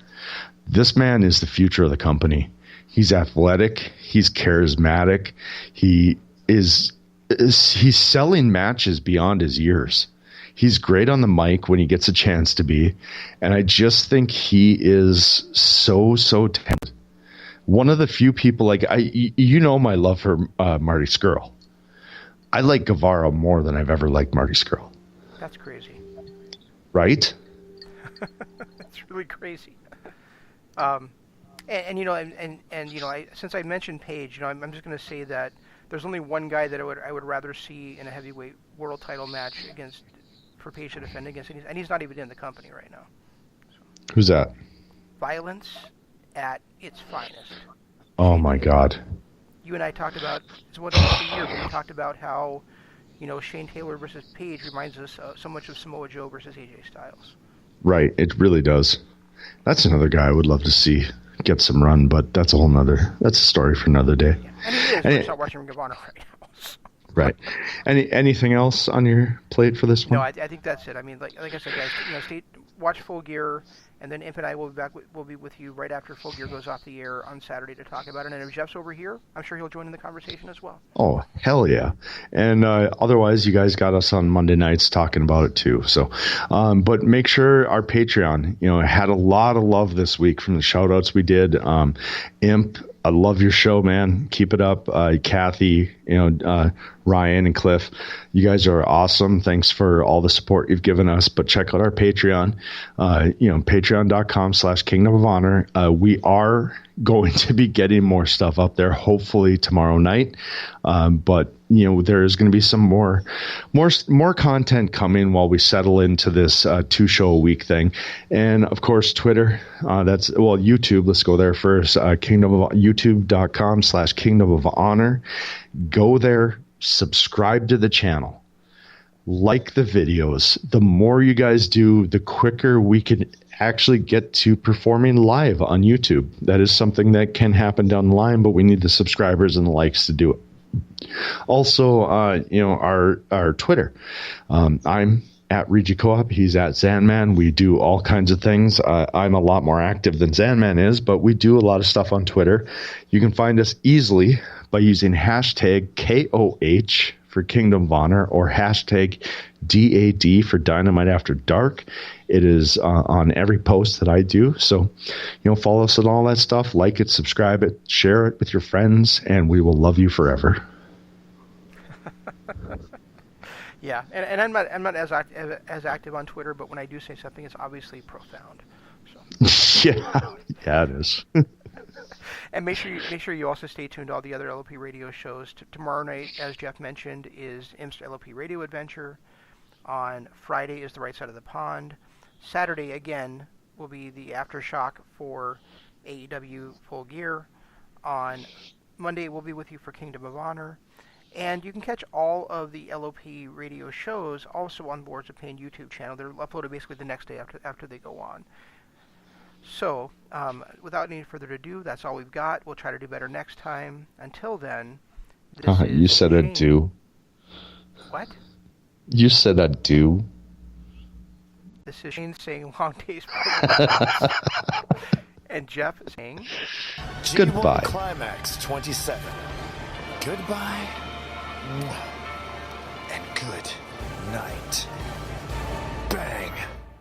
This man is the future of the company. He's athletic. He's charismatic. He's selling matches beyond his years. He's great on the mic when he gets a chance to be. And I just think he is so talented. One of the few people, like my love for Marty Scurll. I like Guevara more than I've ever liked Marty Scurll. That's crazy. Right? That's really crazy. Since I mentioned Page, I'm just going to say that there's only one guy that I would rather see in a heavyweight world title match for Page to defend against, and he's not even in the company right now. So. Who's that? Violence at its finest. Oh my God! You and I talked about it's one of the year, but we talked about how Shane Taylor versus Page reminds us so much of Samoa Joe versus AJ Styles. Right, it really does. That's another guy I would love to see get some run, but that's a story for another day. Yeah. And he's not watching Ring of Honor right now. So. Right. Anything else on your plate for this one? No, I think that's it. Like I said, guys, watch Full Gear, and then Imp and I will be back. We'll be with you right after Full Gear goes off the air on Saturday to talk about it. And if Jeff's over here, I'm sure he'll join in the conversation as well. Oh, hell yeah! And otherwise, you guys got us on Monday nights talking about it too. So, but make sure our Patreon, had a lot of love this week from the shout outs we did. Imp, I love your show, man. Keep it up. Kathy, Ryan and Cliff, you guys are awesome. Thanks for all the support you've given us. But check out our Patreon, patreon.com/Kingdom of Honor. We are going to be getting more stuff up there, hopefully tomorrow night. But there is going to be some more content coming while we settle into this 2 show a week thing. And of course, Twitter, YouTube. Let's go there first. YouTube.com/Kingdom of Honor. Go there, subscribe to the channel, like the videos. The more you guys do, the quicker we can actually get to performing live on YouTube. That is something that can happen down the line, but we need the subscribers and the likes to do it. Also, our Twitter. I'm at Regi Co-op. He's at Zanman. We do all kinds of things. I'm a lot more active than Zanman is, but we do a lot of stuff on Twitter. You can find us easily by using hashtag KOH for Kingdom of Honor or hashtag DAD for Dynamite After Dark. It is on every post that I do. So, follow us on all that stuff. Like it, subscribe it, share it with your friends, and we will love you forever. Yeah, and I'm not as active on Twitter, but when I do say something, it's obviously profound. So. yeah, it is. And make sure you also stay tuned to all the other LOP radio shows. Tomorrow night, as Jeff mentioned, is Instant LOP Radio Adventure. On Friday is The Right Side of the Pond. Saturday, again, will be the Aftershock for AEW Full Gear. On Monday, we'll be with you for Kingdom of Honor. And you can catch all of the LOP radio shows also on Boards of Pain YouTube channel. They're uploaded basically the next day after they go on. So, without any further ado, that's all we've got. We'll try to do better next time. Until then, this is you said Shane. adieu. What? You said adieu. This is Shane saying long days. And Jeff saying goodbye. G1 Climax 27. Goodbye. And good night. Bang.